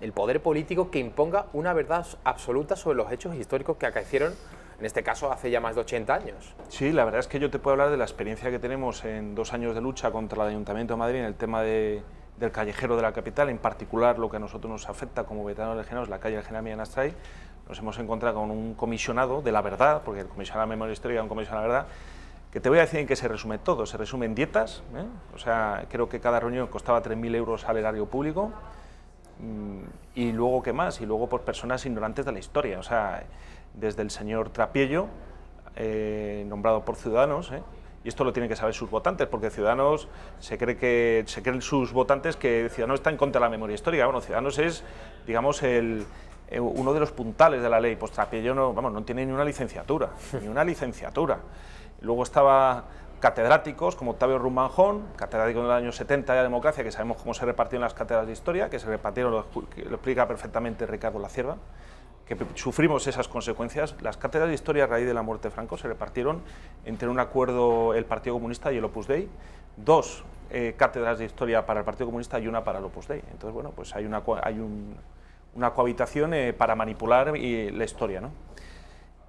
El poder político que imponga una verdad absoluta sobre los hechos históricos que acaecieron, en este caso, hace ya más de 80 años. Sí, la verdad es que yo te puedo hablar de la experiencia que tenemos en 2 años de lucha contra el Ayuntamiento de Madrid en el tema del callejero de la capital, en particular lo que a nosotros nos afecta como veteranos legionarios, la calle del General Millán Astray. Nos hemos encontrado con un comisionado de la verdad, porque el comisionado de la memoria histórica es un comisionado de la verdad, que te voy a decir en qué se resume todo. Se resume en dietas, o sea, creo que cada reunión costaba 3.000 euros al erario público, y luego, ¿qué más? Y luego, pues, personas ignorantes de la historia, o sea, desde el señor Trapiello, nombrado por Ciudadanos, y esto lo tienen que saber sus votantes, porque Ciudadanos se creen sus votantes que Ciudadanos está en contra de la memoria histórica. Bueno, Ciudadanos es, digamos, uno de los puntales de la ley. Pues Trapiello no tiene ni una licenciatura, ni una licenciatura. Luego estaba catedráticos como Octavio Rumanjón, catedrático en el año 70 de democracia, que sabemos cómo se repartieron las cátedras de historia, que se repartieron, lo explica perfectamente Ricardo Lacierva, que sufrimos esas consecuencias. Las cátedras de historia a raíz de la muerte de Franco se repartieron entre un acuerdo el Partido Comunista y el Opus Dei, 2 cátedras de historia para el Partido Comunista y una para el Opus Dei. Entonces, bueno, pues hay una cohabitación para manipular la historia, ¿no?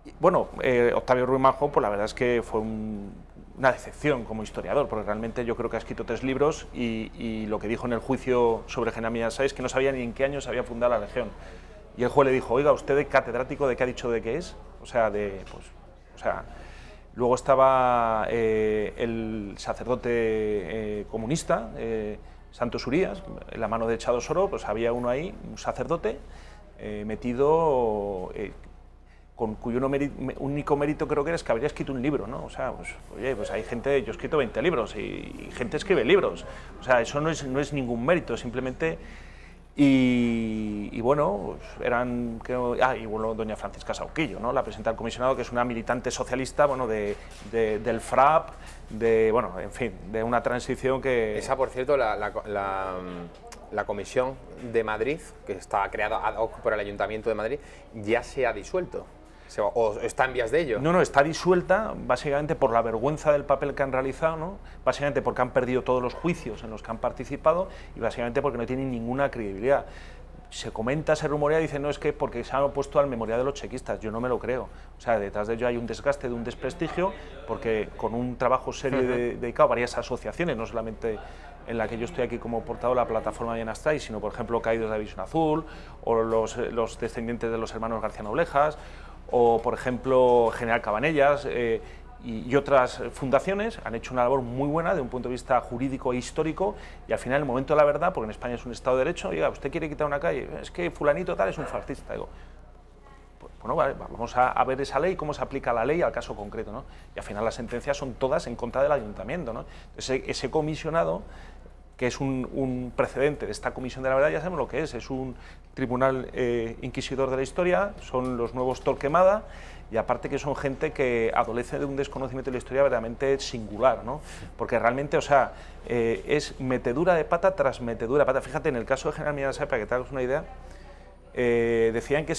Y, bueno, Octavio Rumanjón, pues la verdad es que fue una decepción como historiador, porque realmente yo creo que ha escrito 3 libros y lo que dijo en el juicio sobre General Millán Astray es que no sabía ni en qué año se había fundado la Legión. Y el juez le dijo, oiga, ¿usted de catedrático de qué ha dicho de qué es? O sea, luego estaba el sacerdote comunista, Santos Urías, en la mano de Chado Soro, pues había uno ahí, un sacerdote metido, con cuyo único mérito creo que es que habría escrito un libro, ¿no? O sea, pues, oye, pues hay gente, yo he escrito 20 libros y gente escribe libros, o sea, eso no es ningún mérito, simplemente... Y bueno, pues eran, creo, y bueno, doña Francisca Sauquillo, ¿no? La presidenta del comisionado, que es una militante socialista, bueno, del FRAP, bueno, en fin, de una transición que... Esa, por cierto, la Comisión de Madrid, que está creada ad hoc por el Ayuntamiento de Madrid, ya se ha disuelto. ¿O está en vías de ello? No, está disuelta básicamente por la vergüenza del papel que han realizado, ¿no? Básicamente porque han perdido todos los juicios en los que han participado y básicamente porque no tienen ninguna credibilidad. Se comenta, se rumorea, dice, no, es que porque se han opuesto al memorial de los chequistas. Yo no me lo creo. O sea, detrás de ello hay un desgaste, de un desprestigio, porque con un trabajo serio dedicado a varias asociaciones, no solamente en la que yo estoy aquí como portador de la plataforma Millán Astray, sino, por ejemplo, Caídos de la División Azul, o los descendientes de los hermanos García Noblejas, o, por ejemplo, General Cabanellas, y otras fundaciones han hecho una labor muy buena de un punto de vista jurídico e histórico, y al final, en el momento de la verdad, porque en España es un Estado de Derecho, oiga, usted quiere quitar una calle, es que fulanito tal es un fascista. Digo, bueno, vale, vamos a ver esa ley, cómo se aplica la ley al caso concreto, ¿no? Y al final las sentencias son todas en contra del ayuntamiento, ¿no? Entonces, ese comisionado, que es un precedente de esta Comisión de la Verdad, ya sabemos lo que es un tribunal inquisidor de la historia, son los nuevos Torquemada, y aparte que son gente que adolece de un desconocimiento de la historia verdaderamente singular, ¿no? Porque realmente, o sea, es metedura de pata tras metedura de pata. Fíjate, en el caso de General Millán Asáez, para que te hagas una idea, decían que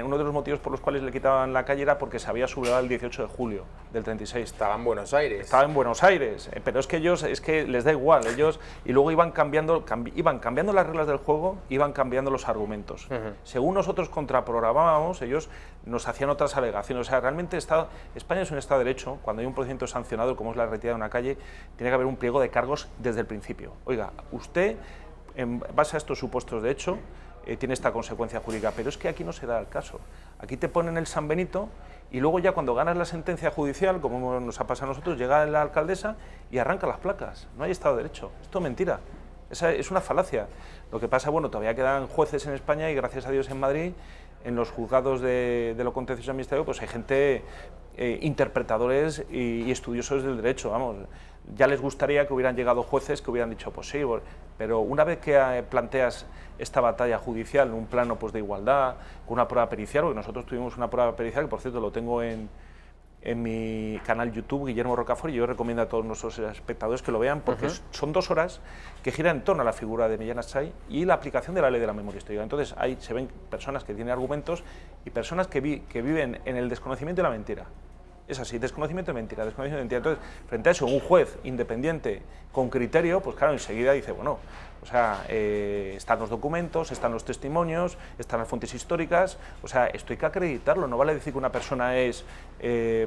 uno de los motivos por los cuales le quitaban la calle era porque se había sublevado el 18 de julio del 36. Estaba en Buenos Aires. Estaba en Buenos Aires, pero es que ellos, les da igual, ellos, y luego iban cambiando las reglas del juego, iban cambiando los argumentos. Según nosotros contraprogramábamos, ellos nos hacían otras alegaciones. O sea, realmente España es un Estado de Derecho. Cuando hay un procedimiento sancionado, como es la retirada de una calle, tiene que haber un pliego de cargos desde el principio. Oiga, usted, en base a estos supuestos de hecho, tiene esta consecuencia jurídica, pero es que aquí no se da el caso. Aquí te ponen el San Benito y luego ya cuando ganas la sentencia judicial, como nos ha pasado a nosotros, llega la alcaldesa y arranca las placas. No hay Estado de Derecho. Esto es mentira. Es una falacia. Lo que pasa, bueno, todavía quedan jueces en España y gracias a Dios en Madrid, en los juzgados de lo contencioso administrativo, pues hay gente, interpretadores y estudiosos del derecho, vamos. Ya les gustaría que hubieran llegado jueces que hubieran dicho, pues sí, pero una vez que planteas esta batalla judicial en un plano pues, de igualdad, con una prueba pericial, porque nosotros tuvimos una prueba pericial, que por cierto lo tengo en mi canal YouTube, Guillermo Rocafort, y yo recomiendo a todos nuestros espectadores que lo vean, porque son 2 horas que giran en torno a la figura de Millán Asáez y la aplicación de la ley de la memoria histórica. Entonces ahí se ven personas que tienen argumentos y personas que viven en el desconocimiento y la mentira. Es así, desconocimiento y mentira, desconocimiento y mentira. Entonces, frente a eso, un juez independiente con criterio, pues claro, enseguida dice, bueno, o sea, están los documentos, están los testimonios, están las fuentes históricas, o sea, esto hay que acreditarlo, no vale decir que una persona es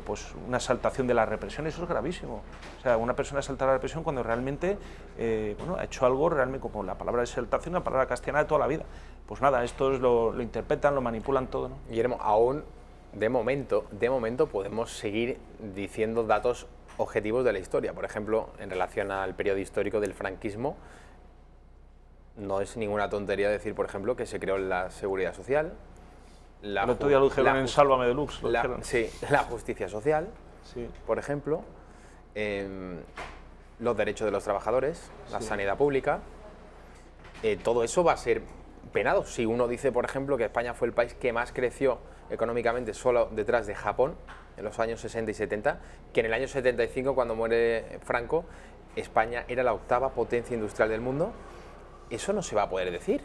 pues una exaltación de la represión, eso es gravísimo. O sea, una persona exalta la represión cuando realmente bueno, ha hecho algo realmente, como la palabra exaltación, una palabra castellana de toda la vida. Pues nada, estos lo interpretan, lo manipulan todo, ¿no? Guillermo, aún de momento podemos seguir diciendo datos objetivos de la historia. Por ejemplo, en relación al periodo histórico del franquismo, no es ninguna tontería decir, por ejemplo, que se creó la Seguridad Social. El otro día lo dijeron en Sálvame Deluxe. Sí, la justicia social, sí, por ejemplo, los derechos de los trabajadores, la sanidad pública. Todo eso va a ser penado. Si uno dice, por ejemplo, que España fue el país que más creció económicamente solo detrás de Japón en los años 60 y 70, que en el año 75, cuando muere Franco, España era la 8ª potencia industrial del mundo, eso no se va a poder decir.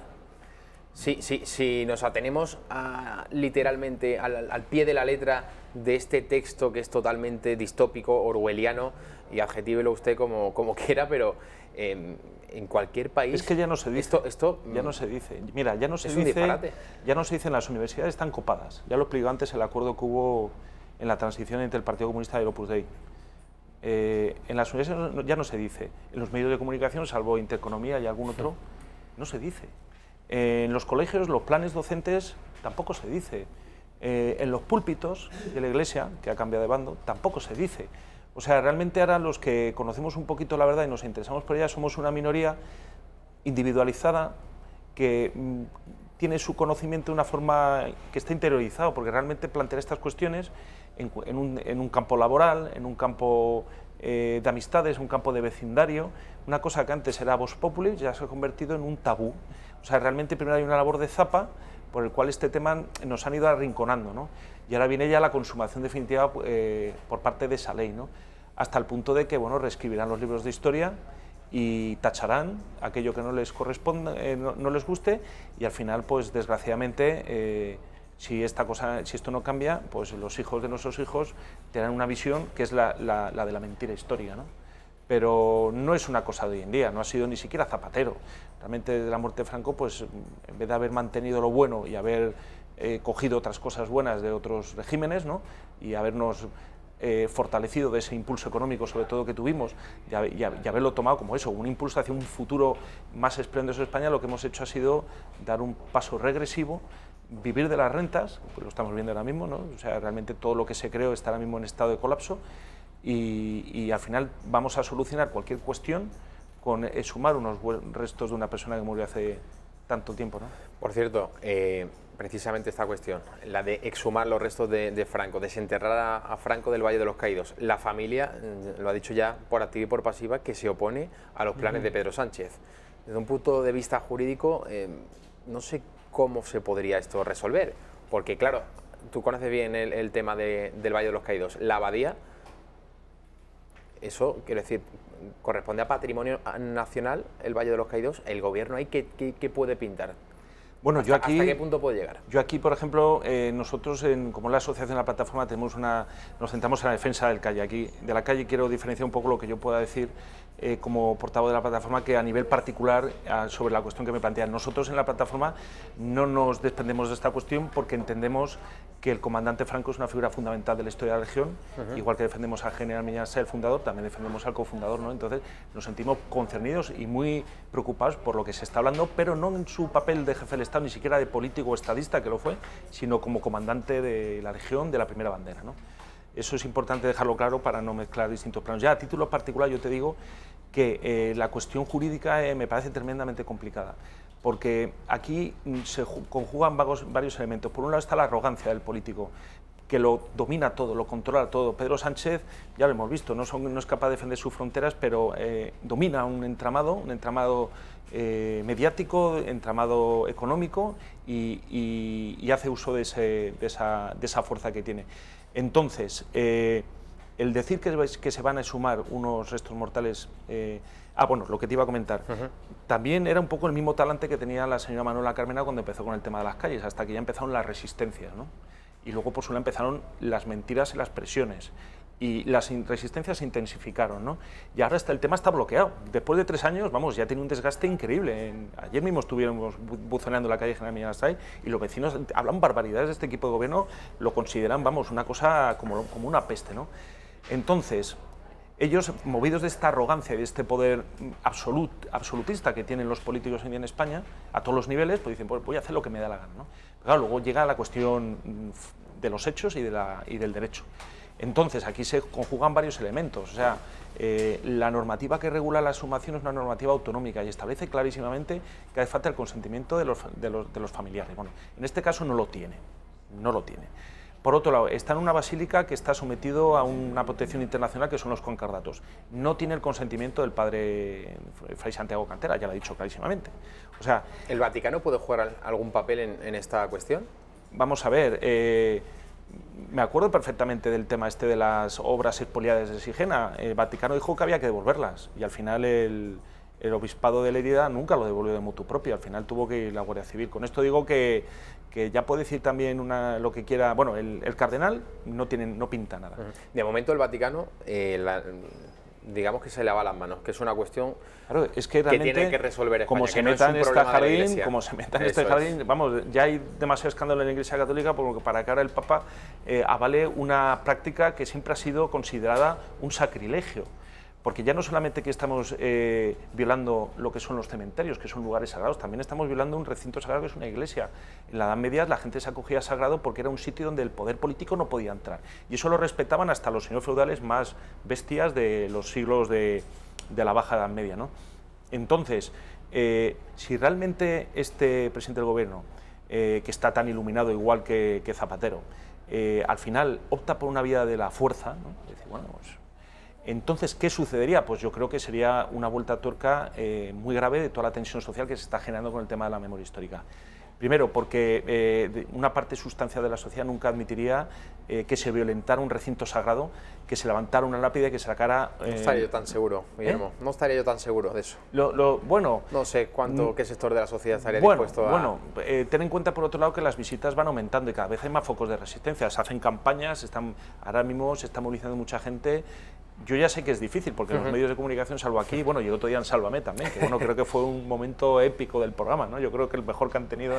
Si nos atenemos literalmente al pie de la letra de este texto que es totalmente distópico, orwelliano, y adjetívelo usted como quiera, pero en cualquier país... Es que ya no se dice. Esto ya no se dice. Mira, ya no se dice... un disparate. Ya no se dice, en las universidades están copadas. Ya lo explicó antes el acuerdo que hubo en la transición entre el Partido Comunista y el Opus Dei. En las universidades ya no se dice. En los medios de comunicación, salvo Intereconomía y algún otro, no se dice. En los colegios, los planes docentes, tampoco se dice. En los púlpitos de la Iglesia, que ha cambiado de bando, tampoco se dice. O sea, realmente ahora los que conocemos un poquito la verdad y nos interesamos por ella somos una minoría individualizada que tiene su conocimiento de una forma que está interiorizado, porque realmente plantear estas cuestiones en un campo laboral, en un campo de amistades, un campo de vecindario, una cosa que antes era vox populi, ya se ha convertido en un tabú. O sea, realmente primero hay una labor de zapa por el cual este tema nos han ido arrinconando, ¿no? Y ahora viene ya la consumación definitiva por parte de esa ley, ¿no? Hasta el punto de que, bueno, reescribirán los libros de historia y tacharán aquello que no les corresponda, no les guste, y al final, pues desgraciadamente, si esto no cambia, pues los hijos de nuestros hijos tendrán una visión que es la de la mentira histórica, ¿no? Pero no es una cosa de hoy en día, no ha sido ni siquiera Zapatero. Realmente desde la muerte de Franco, pues en vez de haber mantenido lo bueno y haber cogido otras cosas buenas de otros regímenes, ¿no? Y habernos fortalecido de ese impulso económico, sobre todo que tuvimos, y haberlo tomado como eso, un impulso hacia un futuro más espléndido en España, lo que hemos hecho ha sido dar un paso regresivo, vivir de las rentas, pues lo estamos viendo ahora mismo, ¿no? O sea, realmente todo lo que se creó está ahora mismo en estado de colapso, y al final vamos a solucionar cualquier cuestión con exhumar unos restos de una persona que murió hace tanto tiempo, ¿no? Por cierto, precisamente esta cuestión, la de exhumar los restos de Franco, desenterrar a Franco del Valle de los Caídos. La familia, lo ha dicho ya por activa y por pasiva, que se opone a los planes de Pedro Sánchez. Desde un punto de vista jurídico, no sé cómo se podría esto resolver, porque claro, tú conoces bien el tema del Valle de los Caídos. La abadía, eso, quiero decir, corresponde a patrimonio nacional, el Valle de los Caídos. El gobierno ahí, ¿qué puede pintar? Bueno, ¿Hasta qué punto puede llegar? Yo aquí, por ejemplo, nosotros, como la asociación de la plataforma, nos centramos en la defensa del calle. Aquí, de la calle, quiero diferenciar un poco lo que yo pueda decir como portavoz de la plataforma, que a nivel particular, sobre la cuestión que me plantean. Nosotros en la plataforma no nos desprendemos de esta cuestión porque entendemos que el comandante Franco es una figura fundamental de la historia de la región, igual que defendemos al general Miñansa, el fundador, también defendemos al cofundador, ¿no? Entonces nos sentimos concernidos y muy preocupados por lo que se está hablando, pero no en su papel de jefe del Estado, ni siquiera de político o estadista, que lo fue, sino como comandante de la región de la primera bandera, ¿no? Eso es importante dejarlo claro para no mezclar distintos planos. Ya a título particular yo te digo que la cuestión jurídica me parece tremendamente complicada, porque aquí se conjugan varios elementos. Por un lado está la arrogancia del político, que lo domina todo, lo controla todo. Pedro Sánchez, ya lo hemos visto, no es capaz de defender sus fronteras, pero domina un entramado mediático, entramado económico, y hace uso de esa fuerza que tiene. Entonces, el decir que se van a exhumar unos restos mortales... bueno, lo que te iba a comentar. También era un poco el mismo talante que tenía la señora Manuela Carmena cuando empezó con el tema de las calles, hasta que ya empezaron las resistencias, ¿no? Y luego por su lado empezaron las mentiras y las presiones. Y las resistencias se intensificaron, ¿no? Y ahora el tema está bloqueado. Después de 3 años, vamos, ya tiene un desgaste increíble. Ayer mismo estuvimos buzoneando la calle General Miñanastay y los vecinos hablan barbaridades de este equipo de gobierno, lo consideran, vamos, una cosa como una peste, ¿no? Entonces, ellos, movidos de esta arrogancia y de este poder absolutista que tienen los políticos hoy en España, a todos los niveles, pues dicen, pues voy a hacer lo que me da la gana, ¿no? Pero claro, luego llega la cuestión de los hechos y del derecho. Entonces, aquí se conjugan varios elementos. O sea, la normativa que regula la exhumación es una normativa autonómica y establece clarísimamente que hace falta el consentimiento de los familiares. Bueno, en este caso no lo tiene, no lo tiene. Por otro lado, está en una basílica que está sometido a una protección internacional, que son los concordatos. No tiene el consentimiento del padre Fray Santiago Cantera, ya lo ha dicho clarísimamente. O sea, ¿el Vaticano puede jugar algún papel en esta cuestión? Vamos a ver, me acuerdo perfectamente del tema este de las obras expoliadas de Sigena. El Vaticano dijo que había que devolverlas y al final el obispado de Lérida nunca lo devolvió de motu propio, al final tuvo que ir la Guardia Civil. Con esto digo que ya puede decir también lo que quiera. Bueno, el cardenal no pinta nada. De momento el Vaticano, digamos que se lava las manos, que es una cuestión, claro, es que tiene que resolver España. Como se meta en este jardín, vamos, ya hay demasiado escándalo en la Iglesia Católica para que ahora el Papa avale una práctica que siempre ha sido considerada un sacrilegio. Porque ya no solamente que estamos violando lo que son los cementerios, que son lugares sagrados, también estamos violando un recinto sagrado que es una iglesia. En la Edad Media la gente se acogía sagrado porque era un sitio donde el poder político no podía entrar. Y eso lo respetaban hasta los señores feudales más bestias de los siglos de la Baja Edad Media, ¿no? Entonces, si realmente este presidente del gobierno, que está tan iluminado igual que Zapatero, al final opta por una vía de la fuerza, ¿no? Es decir, bueno, pues, entonces, ¿qué sucedería? Pues yo creo que sería una vuelta a tuerca muy grave de toda la tensión social que se está generando con el tema de la memoria histórica. Primero, porque una parte sustancial de la sociedad nunca admitiría que se violentara un recinto sagrado, que se levantara una lápida y que se sacara... no estaría yo tan seguro, Guillermo. No estaría yo tan seguro de eso. Bueno... No sé qué sector de la sociedad estaría dispuesto a... Bueno, ten en cuenta, por otro lado, que las visitas van aumentando y cada vez hay más focos de resistencia. Se hacen campañas, ahora mismo se está movilizando mucha gente. Yo ya sé que es difícil, porque los medios de comunicación, salvo aquí, bueno, y el otro día en Sálvame también, que bueno, creo que fue un momento épico del programa, ¿no? Yo creo que el mejor que han tenido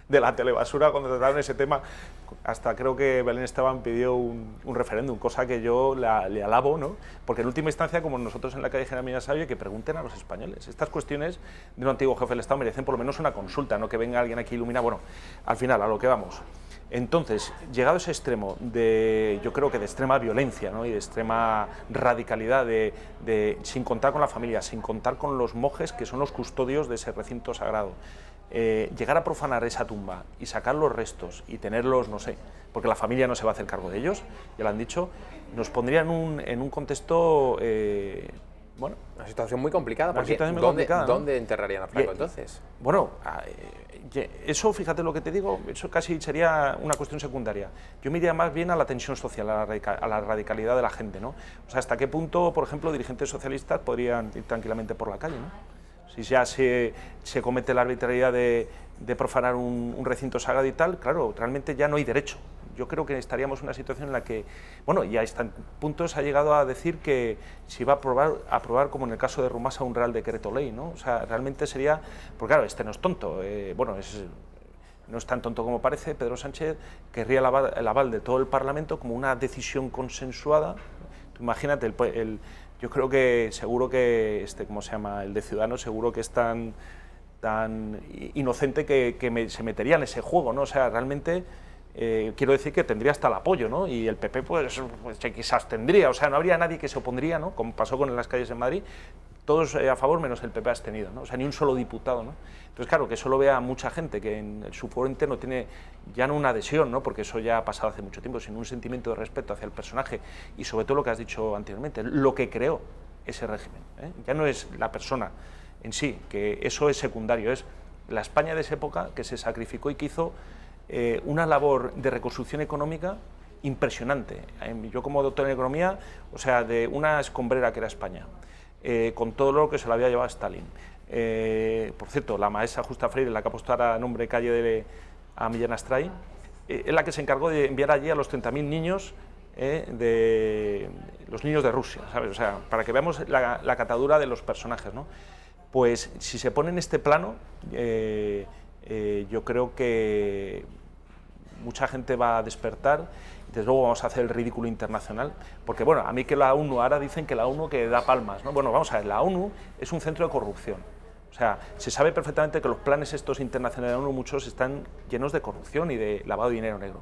de la telebasura cuando trataron ese tema, hasta creo que Belén Esteban pidió un referéndum, cosa que yo le alabo, ¿no? Porque en última instancia, como nosotros en la calle General Miñanastay, que pregunten a los españoles. Estas cuestiones de un antiguo jefe del Estado merecen por lo menos una consulta, no que venga alguien aquí a iluminar. Bueno, al final, a lo que vamos. Entonces, llegado a ese extremo, yo creo que de extrema violencia, ¿no? Y de extrema radicalidad, sin contar con la familia, sin contar con los monjes que son los custodios de ese recinto sagrado, llegar a profanar esa tumba y sacar los restos y tenerlos, no sé, porque la familia no se va a hacer cargo de ellos, ya lo han dicho, nos pondría en un contexto... bueno, una situación muy complicada, porque ¿dónde enterrarían a Franco entonces? Bueno, eso, fíjate lo que te digo, eso casi sería una cuestión secundaria. Yo me iría más bien a la tensión social, a la radicalidad de la gente, ¿no? O sea, hasta qué punto, por ejemplo, dirigentes socialistas podrían ir tranquilamente por la calle, ¿no? Si ya se comete la arbitrariedad de profanar un recinto sagrado y tal, claro, realmente ya no hay derecho. Yo creo que estaríamos en una situación en la que, bueno, y a este punto se ha llegado a decir que se iba a aprobar como en el caso de Rumasa, un real decreto ley, ¿no? O sea, realmente sería, porque claro, este no es tonto, bueno, no es tan tonto como parece. Pedro Sánchez querría el aval de todo el Parlamento como una decisión consensuada. Tú imagínate, yo creo que seguro que, ¿cómo se llama?, el de Ciudadanos, seguro que es tan inocente que se metería en ese juego, ¿no? O sea, realmente... quiero decir que tendría hasta el apoyo, ¿no? Y el PP pues se abstendría, o sea, no habría nadie que se opondría, ¿no? Como pasó con las calles en Madrid, todos a favor menos el PP abstenido, ¿no? O sea, ni un solo diputado, ¿no? Entonces, claro, que eso lo vea mucha gente, que en su foro interno tiene ya no una adhesión, ¿no? Porque eso ya ha pasado hace mucho tiempo, sino un sentimiento de respeto hacia el personaje y sobre todo lo que has dicho anteriormente, lo que creó ese régimen, ¿eh? Ya no es la persona en sí, que eso es secundario, es la España de esa época que se sacrificó y que hizo una labor de reconstrucción económica impresionante. Yo como doctor en economía, o sea, de una escombrera que era España, con todo lo que se lo había llevado Stalin. Por cierto, la maestra Justa Freire, la que ha puesto ahora nombre calle a Millán Astray, es la que se encargó de enviar allí a los 30.000 niños, los niños de Rusia, ¿sabes? O sea, para que veamos la catadura de los personajes, ¿no? Pues si se pone en este plano, yo creo que mucha gente va a despertar, desde luego vamos a hacer el ridículo internacional, porque bueno, a mí que la ONU, ahora dicen que la ONU que da palmas, ¿no? Bueno, vamos a ver, la ONU es un centro de corrupción, o sea, se sabe perfectamente que los planes estos internacionales de la ONU, muchos están llenos de corrupción y de lavado de dinero negro.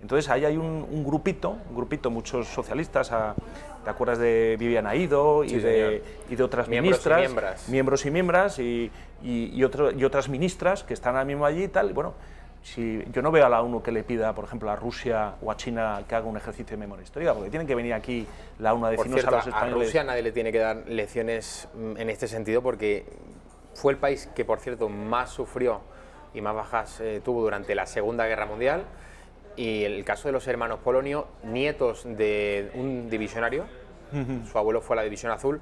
Entonces ahí hay un grupito, muchos socialistas, ¿te acuerdas de Viviana Aido y, sí, de otras miembros y miembros y otras ministras que están ahora mismo allí y tal? Y bueno, si yo no veo a la ONU que le pida, por ejemplo, a Rusia o a China que haga un ejercicio de memoria histórica, porque tienen que venir aquí la ONU a decirnos, por cierto, a los españoles... A Rusia nadie le tiene que dar lecciones en este sentido, porque fue el país que, por cierto, más sufrió y más bajas tuvo durante la Segunda Guerra Mundial. Y el caso de los hermanos Polonio, nietos de un divisionario, su abuelo fue a la División Azul,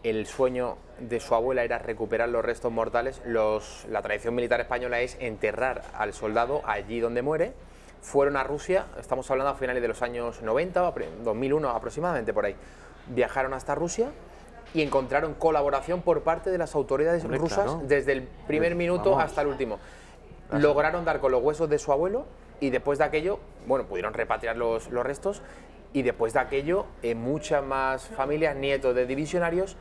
el sueño de su abuela era recuperar los restos mortales, la tradición militar española es enterrar al soldado allí donde muere. Fueron a Rusia, estamos hablando a finales de los años 90, 2001 aproximadamente por ahí, viajaron hasta Rusia y encontraron colaboración por parte de las autoridades rusas, ¿no? Desde el primer minuto hasta el último. Lograron dar con los huesos de su abuelo. Y después de aquello, bueno, pudieron repatriar los restos y después de aquello muchas más familias, nietos de divisionarios,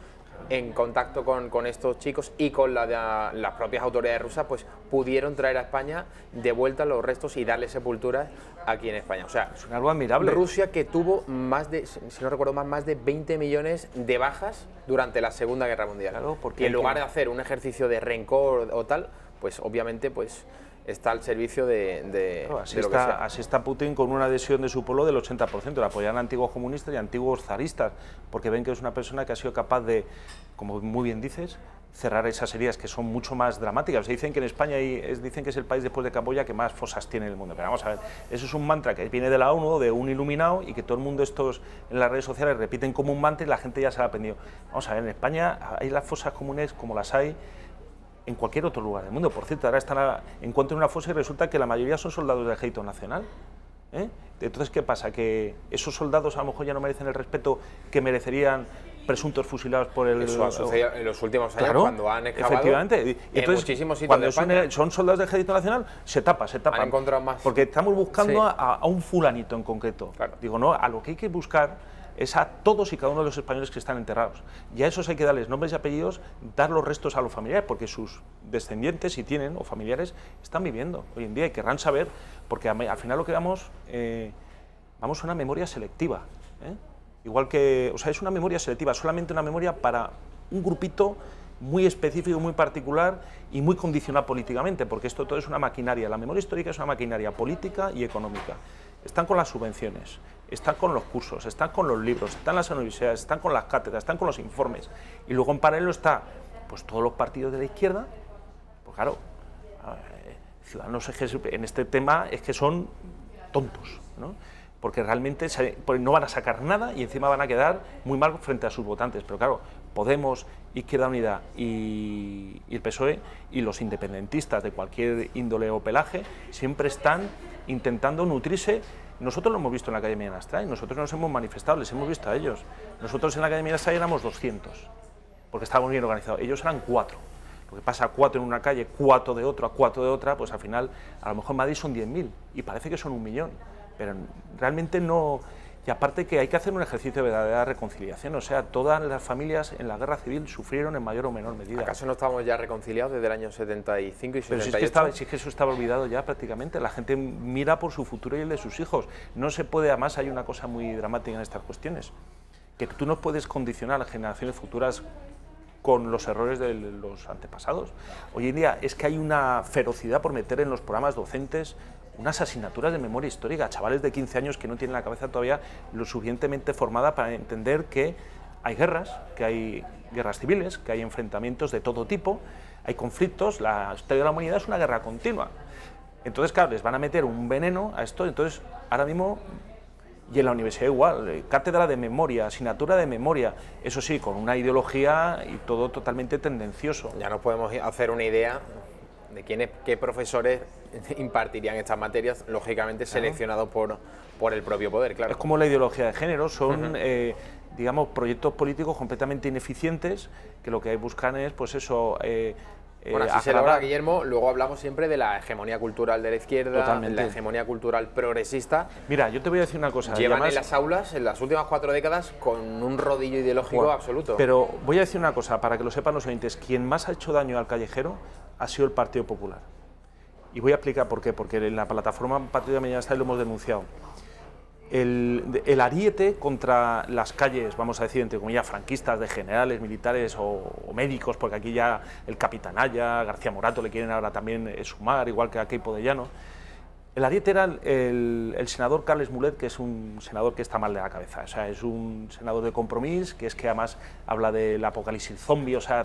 en contacto con estos chicos y con las propias autoridades rusas, pues pudieron traer a España de vuelta los restos y darle sepultura aquí en España. O sea, es algo admirable. Rusia, que tuvo más de, si no recuerdo mal, más de 20 millones de bajas durante la Segunda Guerra Mundial. Claro, porque y en lugar de hacer un ejercicio de rencor o tal, pues obviamente pues está al servicio de lo que sea. Así está Putin, con una adhesión de su pueblo del 80%, le apoyan a antiguos comunistas y a antiguos zaristas, porque ven que es una persona que ha sido capaz de, como muy bien dices, cerrar esas heridas que son mucho más dramáticas. Se dicen que en España dicen que es el país después de Camboya que más fosas tiene en el mundo. Pero vamos a ver, eso es un mantra que viene de la ONU, de un iluminado, y que todo el mundo estos en las redes sociales repiten como un mantra y la gente ya se lo ha aprendido. Vamos a ver, en España hay las fosas comunes como las hay en cualquier otro lugar del mundo. Por cierto, ahora encuentran una fosa y resulta que la mayoría son soldados del Ejército Nacional. Entonces, ¿qué pasa? Que esos soldados a lo mejor ya no merecen el respeto que merecerían presuntos fusilados por el... Eso ha sucedido en los últimos años, claro, cuando han excavado efectivamente. Entonces, muchísimos sitios cuando de España, son soldados del Ejército Nacional, se tapan. Han encontrado más. Porque estamos buscando sí. a un fulanito en concreto. Claro. Digo, no, a lo que hay que buscar es a todos y cada uno de los españoles que están enterrados. Y a esos hay que darles nombres y apellidos, dar los restos a los familiares, porque sus descendientes, si tienen, o familiares, están viviendo hoy en día y querrán saber, porque al final lo que vamos a una memoria selectiva. Igual que, o sea, es una memoria selectiva, solamente una memoria para un grupito muy específico, muy particular y muy condicionado políticamente, porque esto todo es una maquinaria. La memoria histórica es una maquinaria política y económica. Están con las subvenciones, están con los cursos, están con los libros, están las universidades, están con las cátedras, están con los informes. Y luego en paralelo está, pues todos los partidos de la izquierda, pues claro, Ciudadanos en este tema es que son tontos, ¿no? Porque realmente no van a sacar nada y encima van a quedar muy mal frente a sus votantes. Pero claro, Podemos, Izquierda Unida y el PSOE y los independentistas de cualquier índole o pelaje siempre están intentando nutrirse. Nosotros lo hemos visto en la calle Millán Astray, nosotros nos hemos manifestado, les hemos visto a ellos. Nosotros en la calle Millán Astray éramos 200, porque estábamos bien organizados, ellos eran 4. Lo que pasa a 4 en una calle, 4 de otra, 4 de otra, pues al final a lo mejor en Madrid son 10.000 y parece que son 1 millón, pero realmente no. Y aparte que hay que hacer un ejercicio de verdadera reconciliación, o sea, todas las familias en la guerra civil sufrieron en mayor o menor medida. ¿Acaso no estamos ya reconciliados desde el año 75 y 78? Pero si es que eso estaba olvidado ya prácticamente, la gente mira por su futuro y el de sus hijos. No se puede, además hay una cosa muy dramática en estas cuestiones, que tú no puedes condicionar a las generaciones futuras con los errores de los antepasados. Hoy en día es que hay una ferocidad por meter en los programas docentes unas asignaturas de memoria histórica, chavales de 15 años que no tienen la cabeza todavía lo suficientemente formada para entender que hay guerras, que hay guerras civiles, que hay enfrentamientos de todo tipo, hay conflictos, la historia de la humanidad es una guerra continua. Entonces, claro, les van a meter un veneno a esto, entonces ahora mismo, y en la universidad igual, cátedra de memoria, asignatura de memoria, eso sí, con una ideología y todo totalmente tendencioso. Ya nos podemos hacer una idea de qué profesores impartirían estas materias, lógicamente seleccionados por el propio poder, claro. Es como la ideología de género, son, digamos, proyectos políticos completamente ineficientes, que lo que buscan es, pues eso... bueno, así se logra, Guillermo. Luego hablamos siempre de la hegemonía cultural de la izquierda, totalmente, la hegemonía cultural progresista. Mira, yo te voy a decir una cosa. Llevan además en las aulas, en las últimas 4 décadas, con un rodillo ideológico absoluto. Pero voy a decir una cosa, para que lo sepan los oyentes, quien más ha hecho daño al callejero ha sido el Partido Popular. Y voy a explicar por qué, porque en la plataforma Patriota Millán Astray lo hemos denunciado. El ariete contra las calles, vamos a decir, entre comillas, franquistas, de generales, militares o médicos, porque aquí ya el Capitanaya, García Morato le quieren ahora también sumar, igual que a Queipo de Llano. El ariete era el senador Carles Mulet, que es un senador que está mal de la cabeza, o sea, es un senador de Compromís, que es que además habla del apocalipsis zombie, o sea,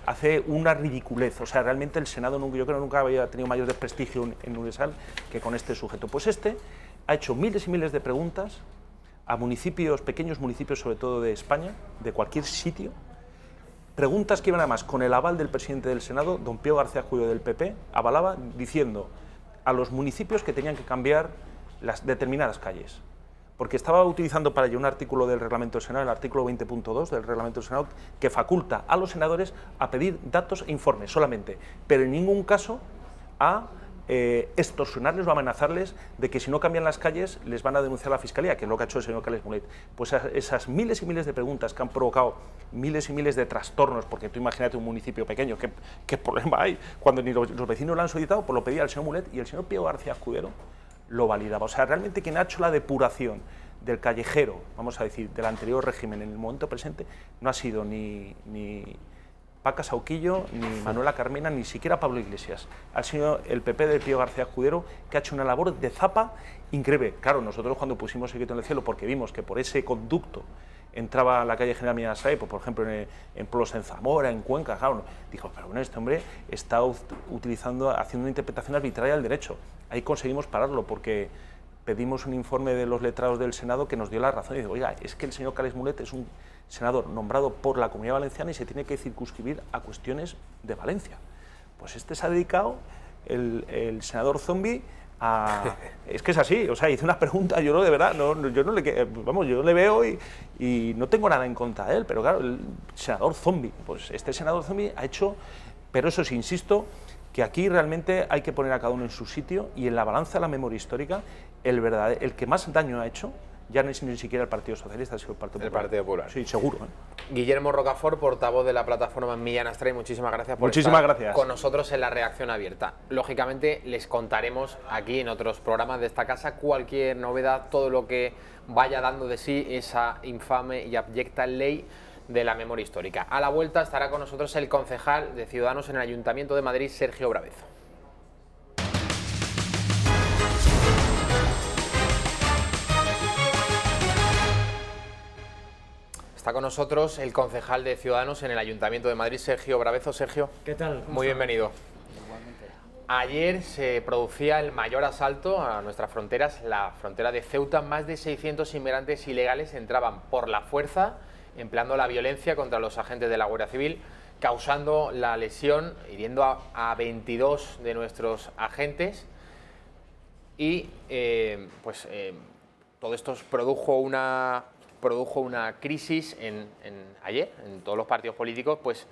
hace una ridiculez, o sea, realmente el Senado, yo creo que nunca había tenido mayor desprestigio en Universal que con este sujeto. Pues este ha hecho miles y miles de preguntas a municipios, pequeños municipios sobre todo de España, de cualquier sitio, preguntas que iban además con el aval del presidente del Senado, don Pío García Cuyo del PP, avalaba diciendo a los municipios que tenían que cambiar las determinadas calles, porque estaba utilizando para ello un artículo del Reglamento del Senado, el artículo 20.2 del Reglamento del Senado, que faculta a los senadores a pedir datos e informes solamente, pero en ningún caso a extorsionarles o amenazarles de que si no cambian las calles les van a denunciar a la Fiscalía, que es lo que ha hecho el señor Carles Mulet. Pues esas miles y miles de preguntas que han provocado miles y miles de trastornos, porque tú imagínate un municipio pequeño, ¿qué problema hay? Cuando ni los vecinos lo han solicitado, pues lo pedía el señor Mulet y el señor Pío García Escudero lo validaba. O sea, realmente quien ha hecho la depuración del callejero, vamos a decir, del anterior régimen en el momento presente, no ha sido ni Paca Sauquillo, ni Manuela Carmena, ni siquiera Pablo Iglesias. Ha sido el PP de Pío García Escudero, que ha hecho una labor de zapa increíble. Claro, nosotros cuando pusimos el grito en el cielo, porque vimos que por ese conducto entraba a la calle General Millán Astray, pues, por ejemplo, en pueblos en Zamora, en Cuenca, claro, dijo, pero bueno, este hombre está haciendo una interpretación arbitraria del derecho. Ahí conseguimos pararlo, porque pedimos un informe de los letrados del Senado que nos dio la razón y dice, oiga, es que el señor Carles Mulet es un senador nombrado por la Comunidad Valenciana y se tiene que circunscribir a cuestiones de Valencia. Pues este se ha dedicado, el senador zombie, es que es así, o sea, hice una pregunta, yo no, de verdad, yo le veo y no tengo nada en contra de él, pero claro, el senador zombie, pues este senador zombie ha hecho, pero eso sí, insisto, que aquí realmente hay que poner a cada uno en su sitio y en la balanza de la memoria histórica, el que más daño ha hecho ya ni siquiera el Partido Socialista, sino el Partido Popular. El Partido Popular. Sí, seguro. Guillermo Rocafort, portavoz de la plataforma Millán Astray, muchísimas gracias por estar con nosotros en la reacción abierta. Lógicamente les contaremos aquí en otros programas de esta casa cualquier novedad, todo lo que vaya dando de sí esa infame y abyecta ley de la memoria histórica. A la vuelta estará con nosotros el concejal de Ciudadanos en el Ayuntamiento de Madrid, Sergio Bravezo. Está con nosotros el concejal de Ciudadanos en el Ayuntamiento de Madrid, Sergio Bravezo. Sergio, ¿qué tal? Muy bienvenido. Igualmente. Ayer se producía el mayor asalto a nuestras fronteras, la frontera de Ceuta. Más de 600 inmigrantes ilegales entraban por la fuerza, empleando la violencia contra los agentes de la Guardia Civil, causando la lesión, hiriendo a 22 de nuestros agentes. Y todo esto produjo una crisis ayer en todos los partidos políticos. Pues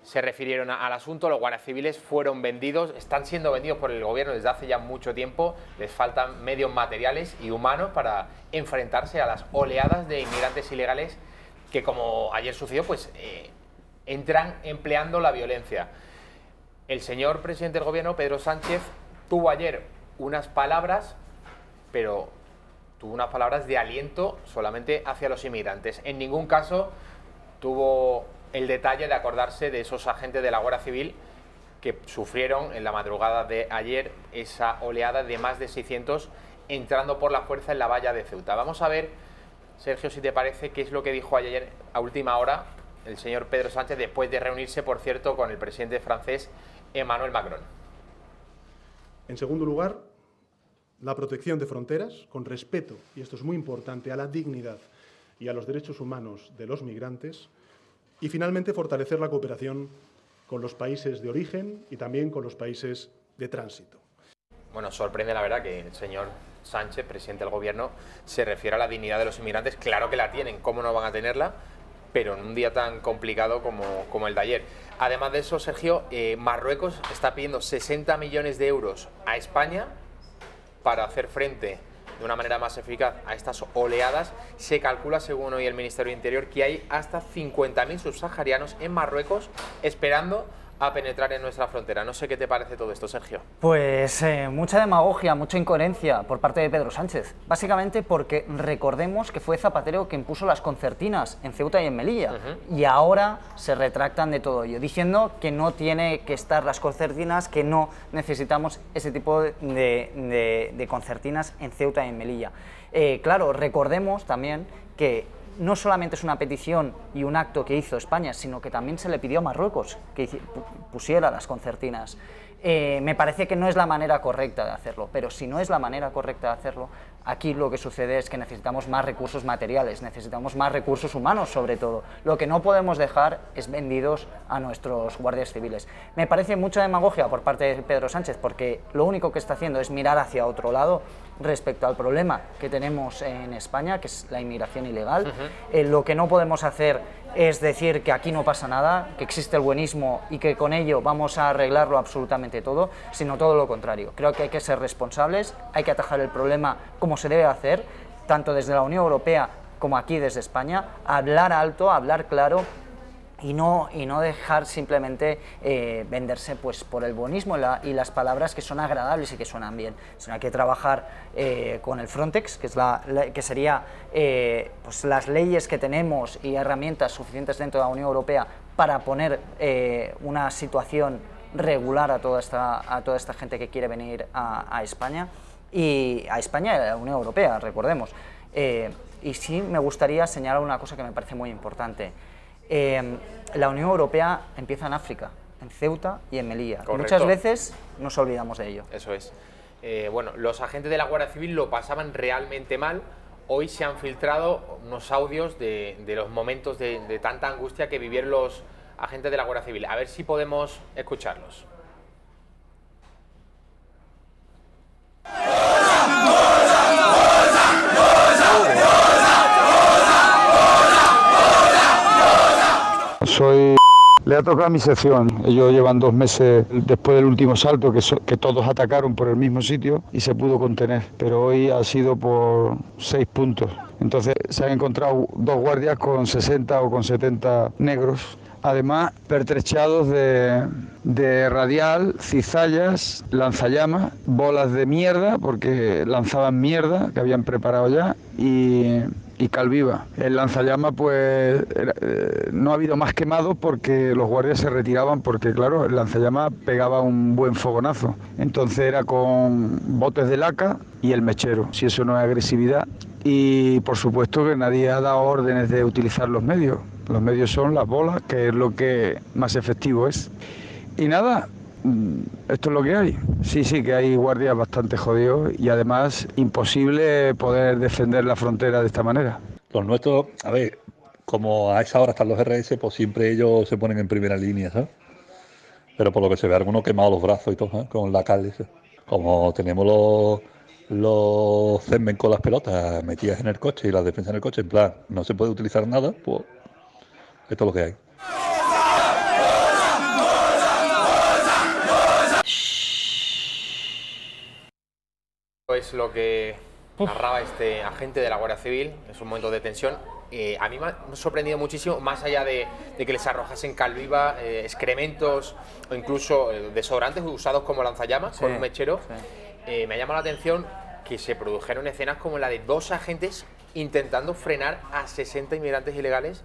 se refirieron al asunto. Los guardias civiles fueron vendidos, están siendo vendidos por el gobierno desde hace ya mucho tiempo. Les faltan medios materiales y humanos para enfrentarse a las oleadas de inmigrantes ilegales que, como ayer sucedió, pues entran empleando la violencia. El señor presidente del gobierno, Pedro Sánchez, tuvo ayer unas palabras, pero tuvo unas palabras de aliento solamente hacia los inmigrantes. En ningún caso tuvo el detalle de acordarse de esos agentes de la Guardia Civil que sufrieron en la madrugada de ayer esa oleada de más de 600 entrando por la fuerza en la valla de Ceuta. Vamos a ver, Sergio, si te parece, qué es lo que dijo ayer a última hora el señor Pedro Sánchez, después de reunirse, por cierto, con el presidente francés Emmanuel Macron. En segundo lugar, la protección de fronteras con respeto, y esto es muy importante, a la dignidad y a los derechos humanos de los migrantes. Y finalmente, fortalecer la cooperación con los países de origen y también con los países de tránsito. Bueno, sorprende la verdad que el señor Sánchez, presidente del gobierno, se refiere a la dignidad de los inmigrantes. Claro que la tienen, ¿cómo no van a tenerla? Pero en un día tan complicado como el de ayer. Además de eso, Sergio, Marruecos está pidiendo 60 millones de euros a España para hacer frente de una manera más eficaz a estas oleadas. Se calcula, según hoy el Ministerio de Interior, que hay hasta 50.000 subsaharianos en Marruecos esperando a penetrar en nuestra frontera. No sé qué te parece todo esto, Sergio. Pues mucha demagogia, mucha incoherencia por parte de Pedro Sánchez. Básicamente porque recordemos que fue Zapatero quien puso las concertinas en Ceuta y en Melilla. Y ahora se retractan de todo ello, diciendo que no tiene que estar las concertinas, que no necesitamos ese tipo de concertinas en Ceuta y en Melilla. Claro, recordemos también que no solamente es una petición y un acto que hizo España, sino que también se le pidió a Marruecos que pusiera las concertinas. Me parece que no es la manera correcta de hacerlo, pero si no es la manera correcta de hacerlo, aquí lo que sucede es que necesitamos más recursos materiales, necesitamos más recursos humanos sobre todo. Lo que no podemos dejar es vendidos a nuestros guardias civiles. Me parece mucha demagogia por parte de Pedro Sánchez, porque lo único que está haciendo es mirar hacia otro lado respecto al problema que tenemos en España, que es la inmigración ilegal. Lo que no podemos hacer es decir que aquí no pasa nada, que existe el buenismo y que con ello vamos a arreglarlo absolutamente todo, sino todo lo contrario. Creo que hay que ser responsables, hay que atajar el problema como se debe hacer, tanto desde la Unión Europea como aquí desde España, hablar alto, hablar claro, y no dejar simplemente venderse pues por el buenismo y las palabras que son agradables y que suenan bien, sino hay que trabajar con el Frontex, que sería pues las leyes que tenemos y herramientas suficientes dentro de la Unión Europea para poner una situación regular a toda esta gente que quiere venir a España, y a España y a la Unión Europea, recordemos. Y sí me gustaría señalar una cosa que me parece muy importante. La Unión Europea empieza en África, en Ceuta y en Melilla. Correcto. Muchas veces nos olvidamos de ello. Eso es. Bueno, los agentes de la Guardia Civil lo pasaban realmente mal. Hoy se han filtrado unos audios de los momentos de tanta angustia que vivieron los agentes de la Guardia Civil. A ver si podemos escucharlos. Soy Le ha tocado a mi sección. Ellos llevan 2 meses después del último salto, que todos atacaron por el mismo sitio y se pudo contener. Pero hoy ha sido por 6 puntos. Entonces se han encontrado 2 guardias con 60 o con 70 negros. Además, pertrechados de radial, cizallas, lanzallamas, bolas de mierda, porque lanzaban mierda que habían preparado ya, y calviva. El lanzallamas, pues, no ha habido más quemados porque los guardias se retiraban, porque, claro, el lanzallamas pegaba un buen fogonazo. Entonces era con botes de laca y el mechero, si eso no es agresividad. Y, por supuesto, que nadie ha dado órdenes de utilizar los medios. Los medios son las bolas, que es lo que más efectivo es. Y nada, esto es lo que hay. Sí, que hay guardias bastante jodidos y además imposible poder defender la frontera de esta manera. Los nuestros, a ver, como a esa hora están los RS, pues siempre ellos se ponen en primera línea, ¿sabes? Pero por lo que se ve, algunos quemados los brazos y todo, ¿sabes? Con la cal esa. Como tenemos los Zenmen con las pelotas metidas en el coche y las defensas en el coche, en plan, no se puede utilizar nada, pues esto es lo que hay. Es lo que narraba este agente de la Guardia Civil, es un momento de tensión. A mí me ha sorprendido muchísimo, más allá de que les arrojasen cal viva, excrementos o incluso desodorantes usados como lanzallamas con un mechero. Me ha llamado la atención que se produjeron escenas como la de 2 agentes intentando frenar a 60 inmigrantes ilegales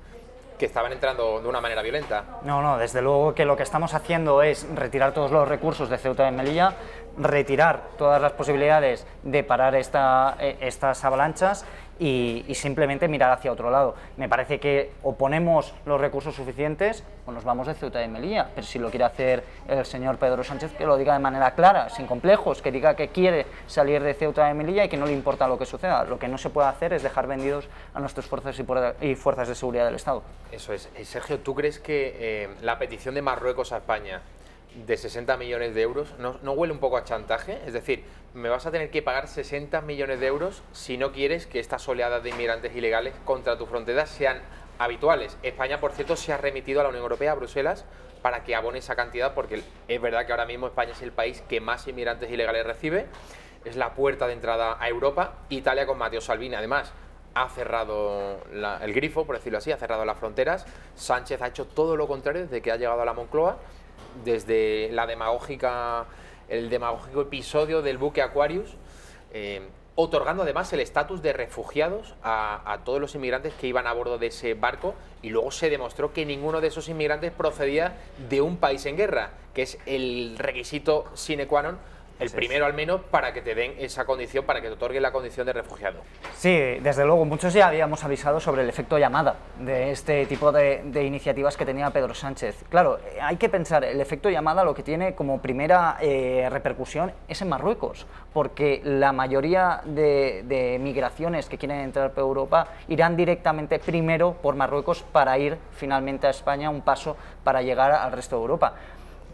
que estaban entrando de una manera violenta. No, desde luego que lo que estamos haciendo es retirar todos los recursos de Ceuta y Melilla, retirar todas las posibilidades de parar estas avalanchas y simplemente mirar hacia otro lado. Me parece que o ponemos los recursos suficientes o nos vamos de Ceuta y Melilla, pero si lo quiere hacer el señor Pedro Sánchez, que lo diga de manera clara, sin complejos, que diga que quiere salir de Ceuta y Melilla y que no le importa lo que suceda. Lo que no se puede hacer es dejar vendidos a nuestras fuerzas y fuerzas de seguridad del Estado. Eso es. Sergio, ¿tú crees que la petición de Marruecos a España de 60 millones de euros no huele un poco a chantaje? Es decir, me vas a tener que pagar 60 millones de euros si no quieres que estas oleadas de inmigrantes ilegales contra tu frontera sean habituales. España, por cierto, se ha remitido a la Unión Europea, a Bruselas, para que abone esa cantidad, porque es verdad que ahora mismo España es el país que más inmigrantes ilegales recibe, es la puerta de entrada a Europa. Italia, con Matteo Salvini, además, ha cerrado el grifo, por decirlo así, ha cerrado las fronteras. Sánchez ha hecho todo lo contrario desde que ha llegado a la Moncloa, desde el demagógico episodio del buque Aquarius, otorgando además el estatus de refugiados a todos los inmigrantes que iban a bordo de ese barco, y luego se demostró que ninguno de esos inmigrantes procedía de un país en guerra, que es el requisito sine qua non, el primero al menos, para que te den esa condición, para que te otorguen la condición de refugiado. Sí, desde luego, muchos ya habíamos avisado sobre el efecto llamada de este tipo de iniciativas que tenía Pedro Sánchez. Claro, hay que pensar, el efecto llamada lo que tiene como primera repercusión es en Marruecos, porque la mayoría de migraciones que quieren entrar por Europa irán directamente primero por Marruecos para ir finalmente a España, un paso para llegar al resto de Europa.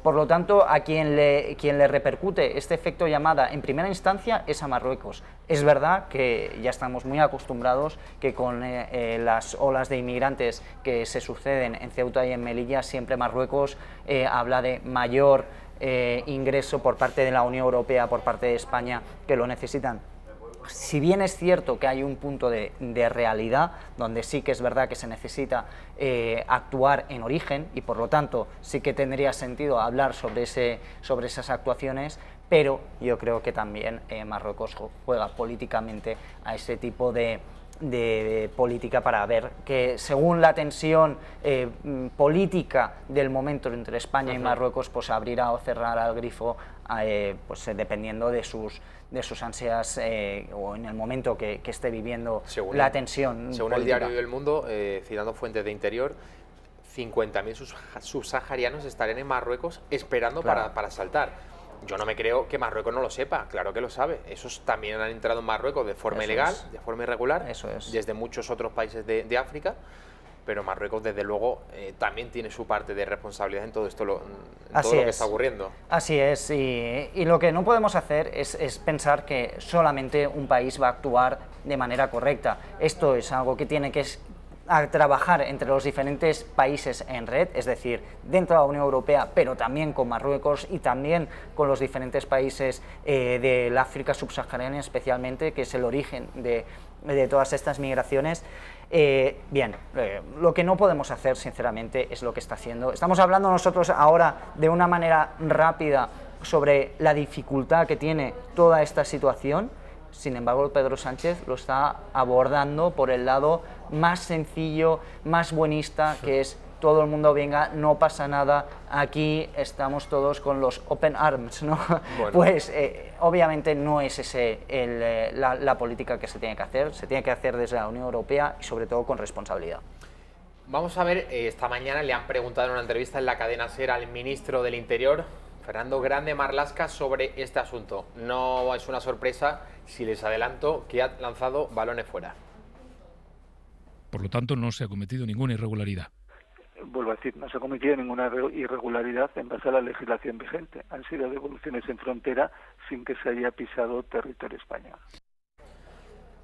Por lo tanto, a quien le repercute este efecto llamada en primera instancia es a Marruecos. Es verdad que ya estamos muy acostumbrados que con las olas de inmigrantes que se suceden en Ceuta y en Melilla, siempre Marruecos habla de mayor ingreso por parte de la Unión Europea, por parte de España, que lo necesitan. Si bien es cierto que hay un punto de realidad, donde sí que es verdad que se necesita actuar en origen, y por lo tanto sí que tendría sentido hablar sobre esas actuaciones, pero yo creo que también Marruecos juega políticamente a ese tipo de política para ver que, según la tensión política del momento entre España y Marruecos, pues abrirá o cerrará el grifo pues dependiendo de sus ansias o en el momento que esté viviendo la tensión según política. El diario El Mundo, citando fuentes de Interior, 50.000 subsaharianos estarían en Marruecos esperando para saltar. Yo no me creo que Marruecos no lo sepa, claro que lo sabe. Esos también han entrado en Marruecos de forma ilegal, de forma irregular, desde muchos otros países de África, pero Marruecos desde luego también tiene su parte de responsabilidad en todo esto, todo lo que está ocurriendo. Así es, y lo que no podemos hacer es pensar que solamente un país va a actuar de manera correcta. Esto es algo que tiene que a trabajar entre los diferentes países en red, es decir, dentro de la Unión Europea, pero también con Marruecos y también con los diferentes países del África subsahariana especialmente, que es el origen de todas estas migraciones. Lo que no podemos hacer, sinceramente, es lo que está haciendo. Estamos hablando nosotros ahora de una manera rápida sobre la dificultad que tiene toda esta situación. Sin embargo, Pedro Sánchez lo está abordando por el lado más sencillo, más buenista, que es todo el mundo venga, no pasa nada, aquí estamos todos con los open arms, ¿no? Bueno. Pues obviamente no es ese la política que se tiene que hacer desde la Unión Europea y sobre todo con responsabilidad. Vamos a ver, esta mañana le han preguntado en una entrevista en la cadena SER al ministro del Interior, Fernando Grande Marlaska, sobre este asunto. No es una sorpresa si les adelanto que ha lanzado balones fuera. Por lo tanto, no se ha cometido ninguna irregularidad. Vuelvo a decir, no se ha cometido ninguna irregularidad en base a la legislación vigente. Han sido devoluciones en frontera sin que se haya pisado territorio español.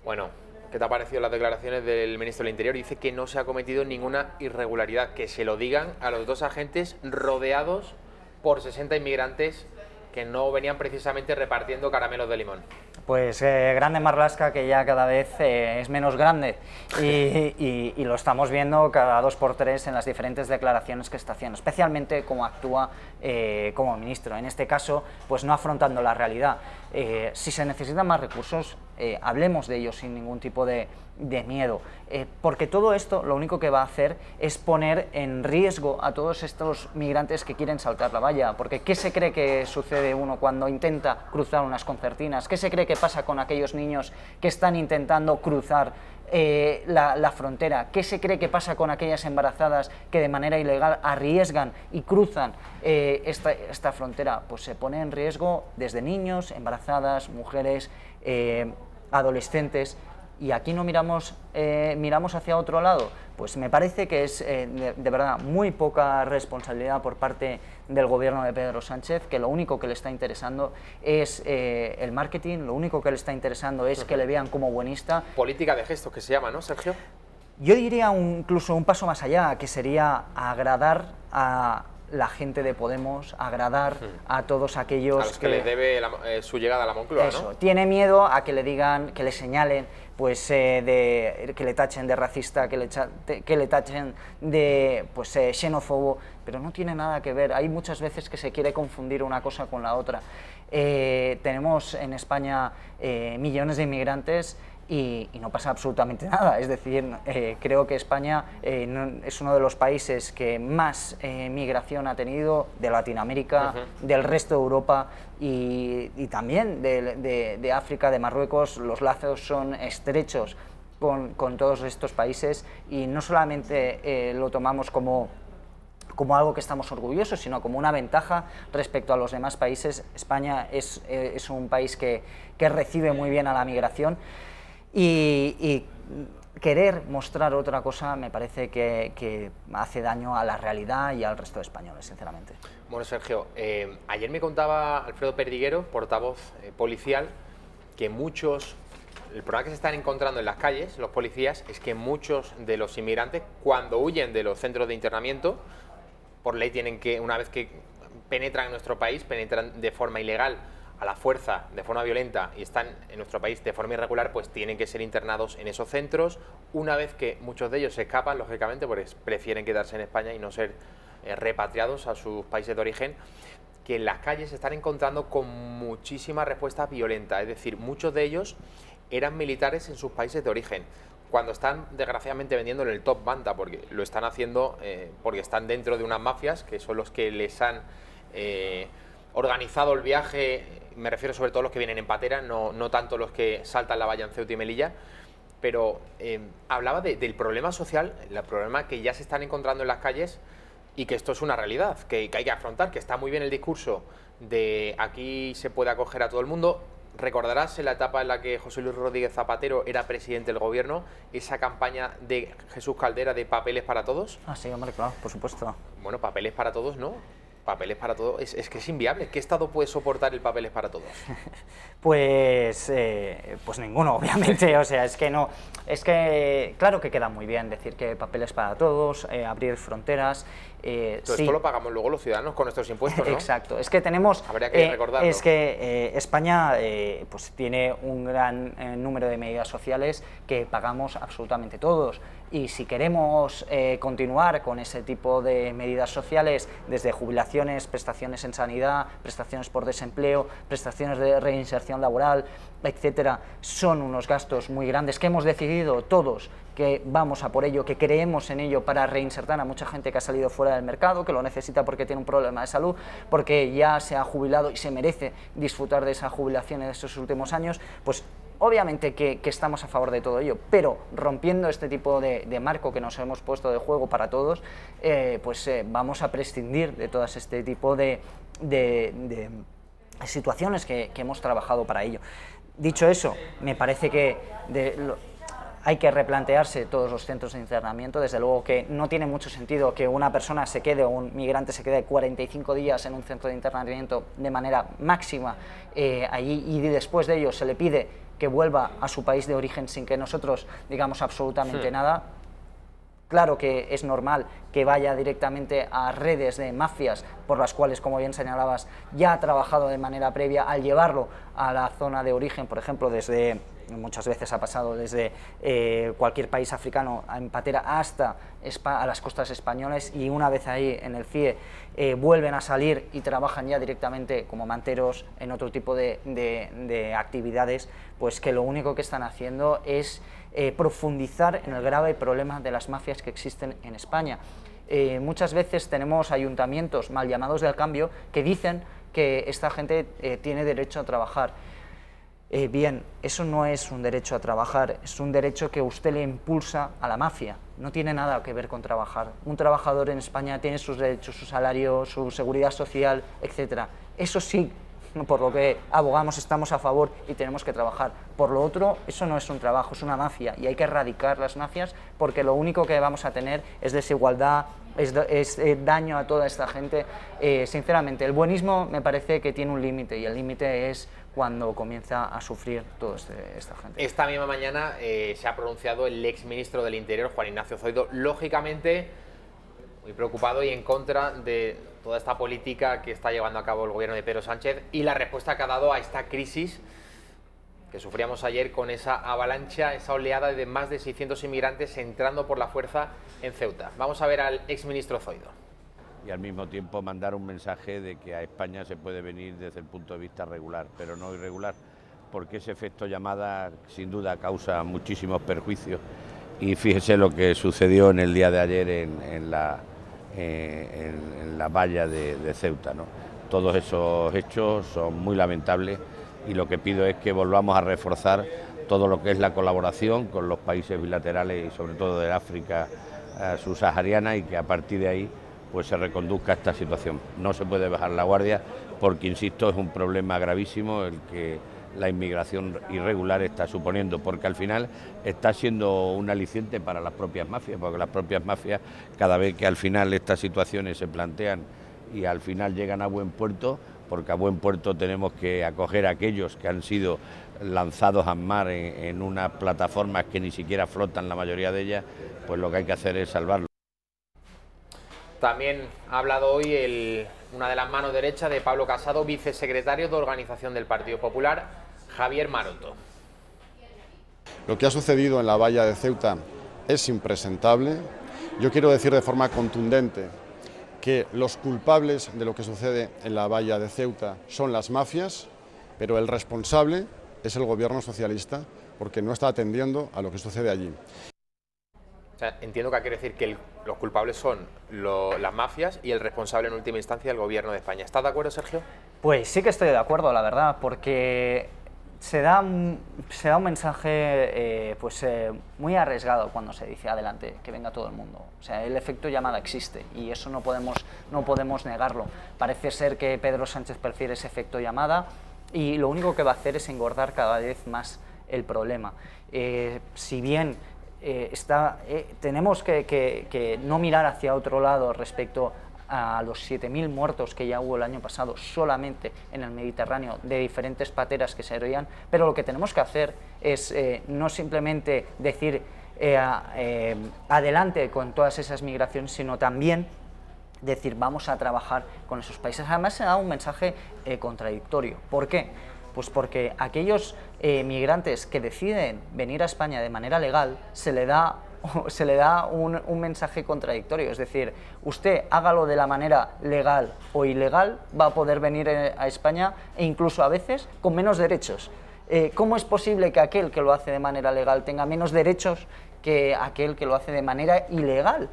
Bueno, ¿qué te ha parecido las declaraciones del ministro del Interior? Dice que no se ha cometido ninguna irregularidad, que se lo digan a los dos agentes rodeados por 60 inmigrantes que no venían precisamente repartiendo caramelos de limón. Pues Grande Marlaska, que ya cada vez es menos grande y lo estamos viendo cada 2 por 3 en las diferentes declaraciones que está haciendo, especialmente cómo actúa como ministro. En este caso, pues no afrontando la realidad. Si se necesitan más recursos, hablemos de ellos sin ningún tipo de miedo, porque todo esto lo único que va a hacer es poner en riesgo a todos estos migrantes que quieren saltar la valla, porque ¿qué se cree que sucede uno cuando intenta cruzar unas concertinas? ¿Qué se cree que pasa con aquellos niños que están intentando cruzar la frontera? ¿Qué se cree que pasa con aquellas embarazadas que de manera ilegal arriesgan y cruzan esta frontera? Pues se pone en riesgo desde niños, embarazadas, mujeres, adolescentes. Y aquí no miramos hacia otro lado. Pues me parece que es de verdad muy poca responsabilidad por parte del gobierno de Pedro Sánchez, que lo único que le está interesando es el marketing, lo único que le está interesando es que le vean como buenista. Política de gestos que se llama, ¿no, Sergio? Yo diría incluso un paso más allá, que sería agradar a la gente de Podemos, agradar a todos aquellos a los que les debe su llegada a la Moncloa, ¿no? Tiene miedo a que le digan, que le señalen, pues que le tachen de racista, que le tachen de xenófobo, pero no tiene nada que ver. Hay muchas veces que se quiere confundir una cosa con la otra. Tenemos en España millones de inmigrantes y no pasa absolutamente nada. Es decir, creo que España es uno de los países que más migración ha tenido de Latinoamérica, del resto de Europa y también de África, de Marruecos. Los lazos son estrechos con todos estos países y no solamente lo tomamos como algo que estamos orgullosos, sino como una ventaja respecto a los demás países. España es un país que recibe muy bien a la migración. Y querer mostrar otra cosa me parece que hace daño a la realidad y al resto de españoles, sinceramente. Bueno, Sergio, ayer me contaba Alfredo Perdiguero, portavoz policial, que el problema que se están encontrando en las calles, los policías, es que muchos de los inmigrantes, cuando huyen de los centros de internamiento, por ley tienen que, una vez que penetran en nuestro país, penetran de forma ilegal, a la fuerza, de forma violenta, y están en nuestro país de forma irregular, pues tienen que ser internados en esos centros. Una vez que muchos de ellos se escapan, lógicamente, pues prefieren quedarse en España y no ser repatriados a sus países de origen, que en las calles se están encontrando con muchísima respuesta violenta. Es decir, muchos de ellos eran militares en sus países de origen, cuando están desgraciadamente vendiendo en el top banta, porque lo están haciendo porque están dentro de unas mafias que son los que les han organizado el viaje. Me refiero sobre todo a los que vienen en patera, no tanto los que saltan la valla en Ceuta y Melilla, pero hablaba del problema social, el problema que ya se están encontrando en las calles y que esto es una realidad, que hay que afrontar, que está muy bien el discurso de aquí se puede acoger a todo el mundo. Recordarás en la etapa en la que José Luis Rodríguez Zapatero era presidente del gobierno, esa campaña de Jesús Caldera de papeles para todos. Ah, sí, hombre, claro, por supuesto. Bueno, papeles para todos, ¿no? papeles para todos, es que es inviable. ¿Qué Estado puede soportar el papeles para todos? Pues ninguno, obviamente. O sea, es que no, es que claro que queda muy bien decir que papeles para todos, abrir fronteras. Pero sí. Esto lo pagamos luego los ciudadanos con nuestros impuestos, ¿no? Exacto, es que tenemos, habría que recordarlo. es que España pues tiene un gran número de medidas sociales que pagamos absolutamente todos, y si queremos continuar con ese tipo de medidas sociales, desde jubilaciones, prestaciones en sanidad, prestaciones por desempleo, prestaciones de reinserción laboral, etcétera, son unos gastos muy grandes que hemos decidido todos que vamos a por ello, que creemos en ello para reinsertar a mucha gente que ha salido fuera del mercado, que lo necesita porque tiene un problema de salud, porque ya se ha jubilado y se merece disfrutar de esa jubilación en estos últimos años. Pues obviamente que estamos a favor de todo ello, pero rompiendo este tipo de marco que nos hemos puesto de juego para todos, vamos a prescindir de todo este tipo de situaciones que hemos trabajado para ello. Dicho eso, me parece que hay que replantearse todos los centros de internamiento. Desde luego que no tiene mucho sentido que una persona se quede, o un migrante se quede 45 días en un centro de internamiento de manera máxima allí, y después de ello se le pide que vuelva a su país de origen sin que nosotros digamos absolutamente nada. Claro que es normal que vaya directamente a redes de mafias por las cuales, como bien señalabas, ya ha trabajado de manera previa, al llevarlo a la zona de origen, por ejemplo, muchas veces ha pasado desde cualquier país africano en patera hasta a las costas españolas, y una vez ahí en el CIE vuelven a salir y trabajan ya directamente como manteros en otro tipo de actividades, pues que lo único que están haciendo es profundizar en el grave problema de las mafias que existen en España. Muchas veces tenemos ayuntamientos mal llamados del cambio que dicen que esta gente tiene derecho a trabajar. Bien, eso no es un derecho a trabajar, es un derecho que usted le impulsa a la mafia. No tiene nada que ver con trabajar. Un trabajador en España tiene sus derechos, su salario, su seguridad social, etc. Eso sí, por lo que abogamos, estamos a favor y tenemos que trabajar. Por lo otro, eso no es un trabajo, es una mafia, y hay que erradicar las mafias, porque lo único que vamos a tener es desigualdad, es daño a toda esta gente. Sinceramente, el buenismo me parece que tiene un límite, y el límite es cuando comienza a sufrir toda esta gente. Esta misma mañana se ha pronunciado el exministro del Interior, Juan Ignacio Zoido, lógicamente muy preocupado y en contra de toda esta política que está llevando a cabo el gobierno de Pedro Sánchez y la respuesta que ha dado a esta crisis que sufríamos ayer con esa avalancha, esa oleada de más de 600 inmigrantes entrando por la fuerza en Ceuta. Vamos a ver al exministro Zoido. Y al mismo tiempo mandar un mensaje de que a España se puede venir desde el punto de vista regular, pero no irregular, porque ese efecto llamada sin duda causa muchísimos perjuicios. Y fíjese lo que sucedió en el día de ayer en la valla de Ceuta, ¿no? Todos esos hechos son muy lamentables, y lo que pido es que volvamos a reforzar todo lo que es la colaboración con los países bilaterales y sobre todo de África subsahariana, y que a partir de ahí pues se reconduzca esta situación. No se puede bajar la guardia porque, insisto, es un problema gravísimo el que la inmigración irregular está suponiendo, porque al final está siendo un aliciente para las propias mafias, porque las propias mafias, cada vez que al final estas situaciones se plantean y al final llegan a buen puerto, porque a buen puerto tenemos que acoger a aquellos que han sido lanzados al mar en unas plataformas que ni siquiera flotan la mayoría de ellas, pues lo que hay que hacer es salvarlos. También ha hablado hoy una de las manos derechas de Pablo Casado, vicesecretario de Organización del Partido Popular, Javier Maroto. Lo que ha sucedido en la valla de Ceuta es impresentable. Yo quiero decir de forma contundente que los culpables de lo que sucede en la valla de Ceuta son las mafias, pero el responsable es el gobierno socialista, porque no está atendiendo a lo que sucede allí. O sea, entiendo que quiere decir que los culpables son las mafias y el responsable en última instancia el gobierno de España. ¿Estás de acuerdo, Sergio? Pues sí que estoy de acuerdo, la verdad, porque se da un mensaje muy arriesgado cuando se dice adelante, que venga todo el mundo. O sea, el efecto llamada existe y eso no podemos negarlo. Parece ser que Pedro Sánchez prefiere ese efecto llamada y lo único que va a hacer es engordar cada vez más el problema. Si bien tenemos que no mirar hacia otro lado respecto a los 7.000 muertos que ya hubo el año pasado solamente en el Mediterráneo de diferentes pateras que se oían, pero lo que tenemos que hacer es no simplemente decir adelante con todas esas migraciones, sino también decir vamos a trabajar con esos países. Además se da un mensaje contradictorio. ¿Por qué? Pues porque a aquellos migrantes que deciden venir a España de manera legal se le da un mensaje contradictorio, es decir, usted hágalo de la manera legal o ilegal, va a poder venir a España e incluso a veces con menos derechos. ¿Cómo es posible que aquel que lo hace de manera legal tenga menos derechos que aquel que lo hace de manera ilegal?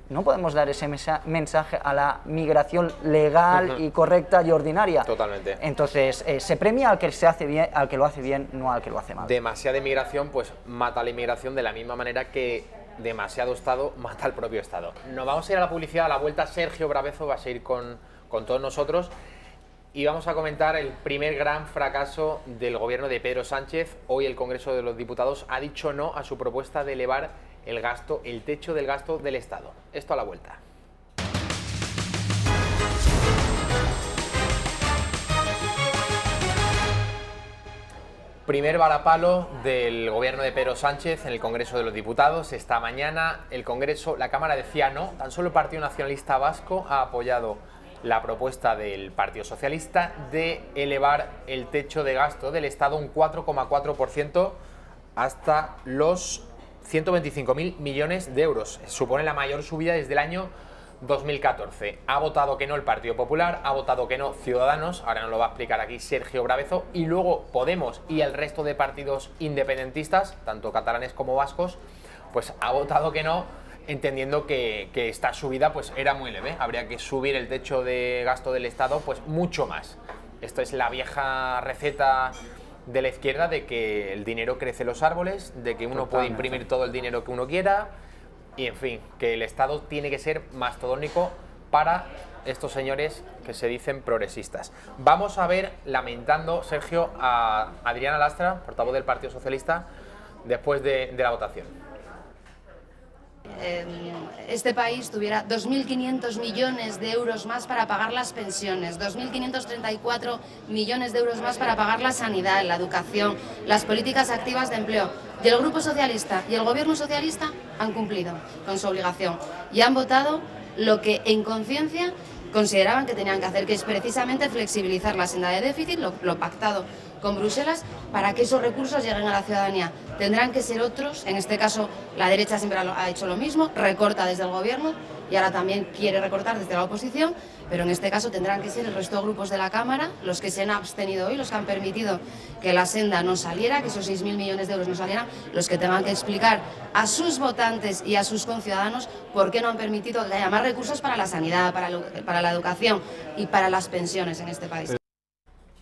No podemos dar ese mensaje a la migración legal y correcta y ordinaria. Totalmente. Entonces, se premia al que se hace bien, al que lo hace bien, no al que lo hace mal. Demasiada inmigración pues mata a la inmigración de la misma manera que demasiado Estado mata al propio Estado. Nos vamos a ir a la publicidad, a la vuelta. Sergio Brabezo va a seguir con todos nosotros y vamos a comentar el primer gran fracaso del gobierno de Pedro Sánchez. Hoy el Congreso de los Diputados ha dicho no a su propuesta de elevar el techo del gasto del Estado. Esto a la vuelta. Primer varapalo del gobierno de Pedro Sánchez en el Congreso de los Diputados. Esta mañana la Cámara decía no. Tan solo el Partido Nacionalista Vasco ha apoyado la propuesta del Partido Socialista de elevar el techo de gasto del Estado un 4,4% hasta los 125.000 millones de euros. Supone la mayor subida desde el año 2014. Ha votado que no el Partido Popular, ha votado que no Ciudadanos, ahora nos lo va a explicar aquí Sergio Brabezo, y luego Podemos y el resto de partidos independentistas, tanto catalanes como vascos, pues ha votado que no, entendiendo que esta subida pues era muy leve. Habría que subir el techo de gasto del Estado pues mucho más. Esto es la vieja receta de la izquierda de que el dinero crece en los árboles, de que uno puede imprimir todo el dinero que uno quiera y, en fin, que el Estado tiene que ser mastodónico para estos señores que se dicen progresistas. Vamos a ver, lamentando, Sergio, a Adriana Lastra, portavoz del Partido Socialista, después de la votación. Este país tuviera 2.500 millones de euros más para pagar las pensiones, 2.534 millones de euros más para pagar la sanidad, la educación, las políticas activas de empleo. Y el Grupo Socialista y el Gobierno Socialista han cumplido con su obligación y han votado lo que en conciencia consideraban que tenían que hacer, que es precisamente flexibilizar la senda de déficit, lo pactado con Bruselas, para que esos recursos lleguen a la ciudadanía. Tendrán que ser otros, en este caso la derecha siempre ha hecho lo mismo, recorta desde el gobierno y ahora también quiere recortar desde la oposición, pero en este caso tendrán que ser el resto de grupos de la Cámara, los que se han abstenido hoy, los que han permitido que la senda no saliera, que esos 6.000 millones de euros no salieran, los que tengan que explicar a sus votantes y a sus conciudadanos por qué no han permitido que haya más recursos para la sanidad, para la educación y para las pensiones en este país.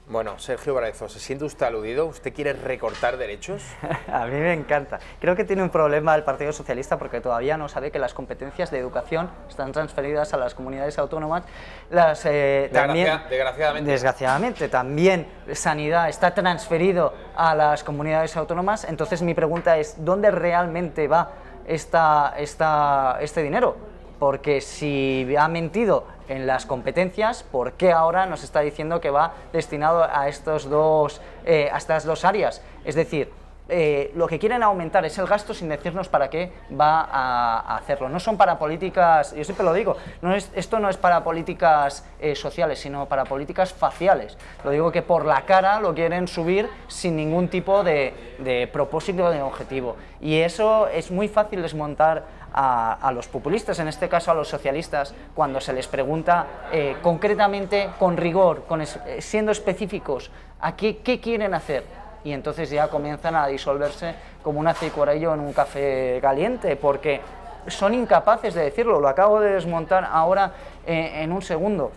Bueno, Sergio Brabezo, ¿se siente usted aludido? ¿Usted quiere recortar derechos? A mí me encanta. Creo que tiene un problema el Partido Socialista porque todavía no sabe que las competencias de educación están transferidas a las comunidades autónomas. Desgraciadamente, también sanidad está transferido a las comunidades autónomas. Entonces mi pregunta es, ¿dónde realmente va este dinero? Porque si ha mentido en las competencias, ¿por qué ahora nos está diciendo que va destinado a estas dos áreas? Es decir, lo que quieren aumentar es el gasto sin decirnos para qué va a hacerlo. No son para políticas, yo siempre lo digo, esto no es para políticas sociales, sino para políticas faciales. Lo digo que por la cara lo quieren subir sin ningún tipo de propósito, de objetivo. Y eso es muy fácil desmontar a los populistas, en este caso a los socialistas, cuando se les pregunta concretamente, con rigor, siendo específicos, a qué quieren hacer. Y entonces ya comienzan a disolverse como un acicuarello en un café caliente, porque son incapaces de decirlo. Lo acabo de desmontar ahora en un segundo.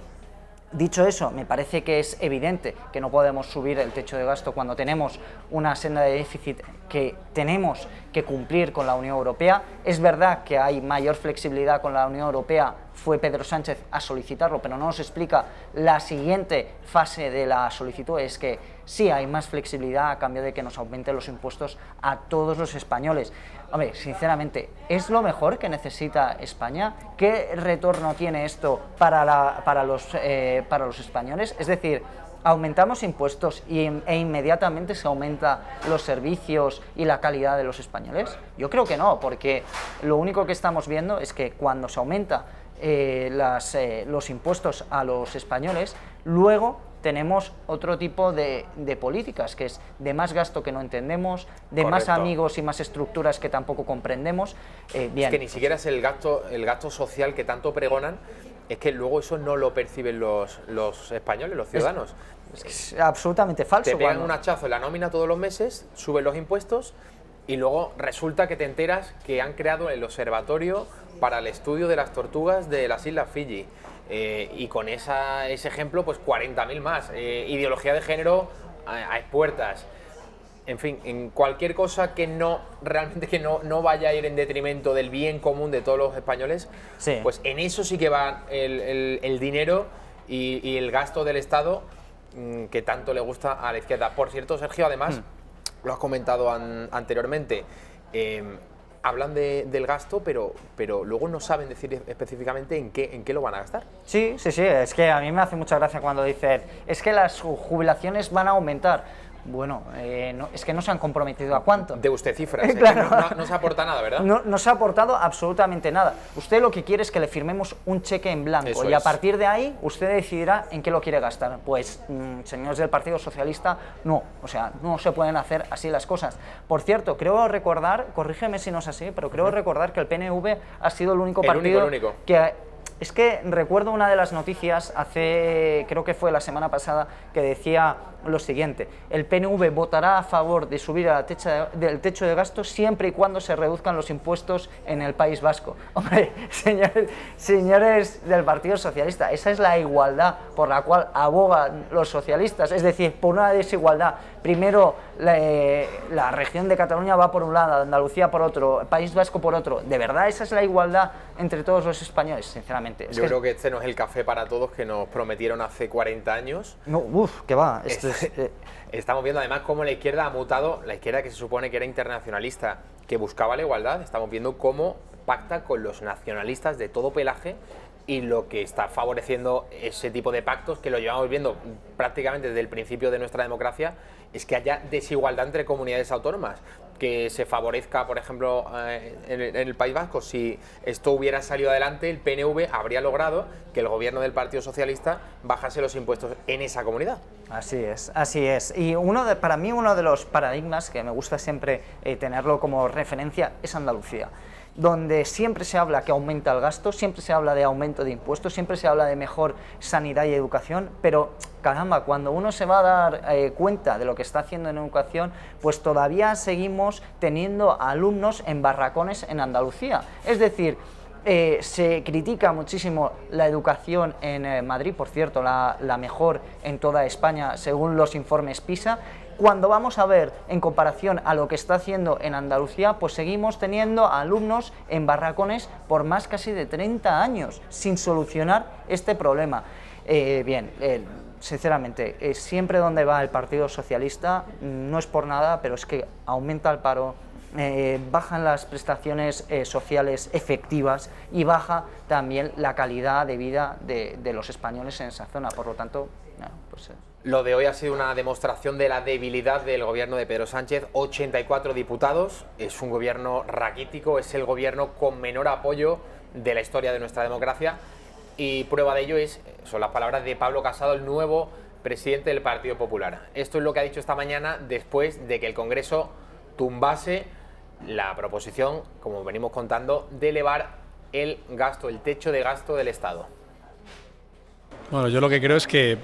Dicho eso, me parece que es evidente que no podemos subir el techo de gasto cuando tenemos una senda de déficit que tenemos que cumplir con la Unión Europea. Es verdad que hay mayor flexibilidad con la Unión Europea fue Pedro Sánchez a solicitarlo, pero no nos explica la siguiente fase de la solicitud, es que sí hay más flexibilidad a cambio de que nos aumenten los impuestos a todos los españoles. Hombre, sinceramente, ¿es lo mejor que necesita España? ¿Qué retorno tiene esto para los españoles? Es decir, aumentamos impuestos e inmediatamente se aumenta los servicios y la calidad de los españoles. Yo creo que no, porque lo único que estamos viendo es que cuando se aumenta los impuestos a los españoles, luego tenemos otro tipo de políticas, que es de más gasto que no entendemos, de más amigos y más estructuras que tampoco comprendemos. Bien. Es que ni siquiera es el gasto social que tanto pregonan, es que luego eso no lo perciben los españoles, los ciudadanos. Es absolutamente falso. Te pegan un hachazo en la nómina todos los meses, suben los impuestos y luego resulta que te enteras que han creado el observatorio para el estudio de las tortugas de las Islas Fiji. Y con ese ejemplo, pues 40.000 más. Ideología de género a expuertas. En fin, en cualquier cosa que realmente no vaya a ir en detrimento del bien común de todos los españoles, sí, pues en eso sí que va el dinero y el gasto del Estado que tanto le gusta a la izquierda. Por cierto, Sergio, además, lo has comentado anteriormente, hablan del gasto, pero luego no saben decir específicamente en qué lo van a gastar. Sí, es que a mí me hace mucha gracia cuando dicen, es que las jubilaciones van a aumentar. Bueno, es que no se han comprometido a cuánto. De usted cifras, claro. No se aporta nada, ¿verdad? No se ha aportado absolutamente nada. Usted lo que quiere es que le firmemos un cheque en blanco. Eso y a es. partir de ahí usted decidirá en qué lo quiere gastar. Pues, señores del Partido Socialista, no. O sea, no se pueden hacer así las cosas. Por cierto, creo recordar, corrígeme si no es así, pero creo recordar que el PNV ha sido el único partido que... Es que recuerdo una de las noticias creo que fue la semana pasada, que decía lo siguiente: el PNV votará a favor de subir del techo de gasto siempre y cuando se reduzcan los impuestos en el País Vasco. Hombre, señores del Partido Socialista, esa es la igualdad por la cual abogan los socialistas, es decir, por una desigualdad. Primero la región de Cataluña va por un lado, Andalucía por otro, País Vasco por otro. ¿De verdad esa es la igualdad entre todos los españoles? Sinceramente. Yo creo que este no es el café para todos que nos prometieron hace 40 años. No, que va. Estamos viendo además cómo la izquierda ha mutado, la izquierda que se supone que era internacionalista, que buscaba la igualdad, estamos viendo cómo pacta con los nacionalistas de todo pelaje, y lo que está favoreciendo ese tipo de pactos, que lo llevamos viendo prácticamente desde el principio de nuestra democracia, es que haya desigualdad entre comunidades autónomas, que se favorezca, por ejemplo, en el País Vasco. Si esto hubiera salido adelante, el PNV habría logrado que el gobierno del Partido Socialista bajase los impuestos en esa comunidad. Así es, así es. Y para mí uno de los paradigmas que me gusta siempre tenerlo como referencia es Andalucía, donde siempre se habla que aumenta el gasto, siempre se habla de aumento de impuestos, siempre se habla de mejor sanidad y educación, pero caramba, cuando uno se va a dar cuenta de lo que está haciendo en educación, pues todavía seguimos teniendo alumnos en barracones en Andalucía. Es decir, se critica muchísimo la educación en Madrid, por cierto, la mejor en toda España según los informes PISA. Cuando vamos a ver en comparación a lo que está haciendo en Andalucía, pues seguimos teniendo alumnos en barracones por más casi de 30 años sin solucionar este problema. Sinceramente, siempre donde va el Partido Socialista, no es por nada, pero es que aumenta el paro, bajan las prestaciones sociales efectivas y baja también la calidad de vida de los españoles en esa zona. Por lo tanto, Lo de hoy ha sido una demostración de la debilidad del gobierno de Pedro Sánchez. 84 diputados, es un gobierno raquítico, es el gobierno con menor apoyo de la historia de nuestra democracia, y prueba de ello son las palabras de Pablo Casado, el nuevo presidente del Partido Popular. Esto es lo que ha dicho esta mañana después de que el Congreso tumbase la proposición, como venimos contando, de elevar el techo de gasto del Estado. Bueno, yo lo que creo es que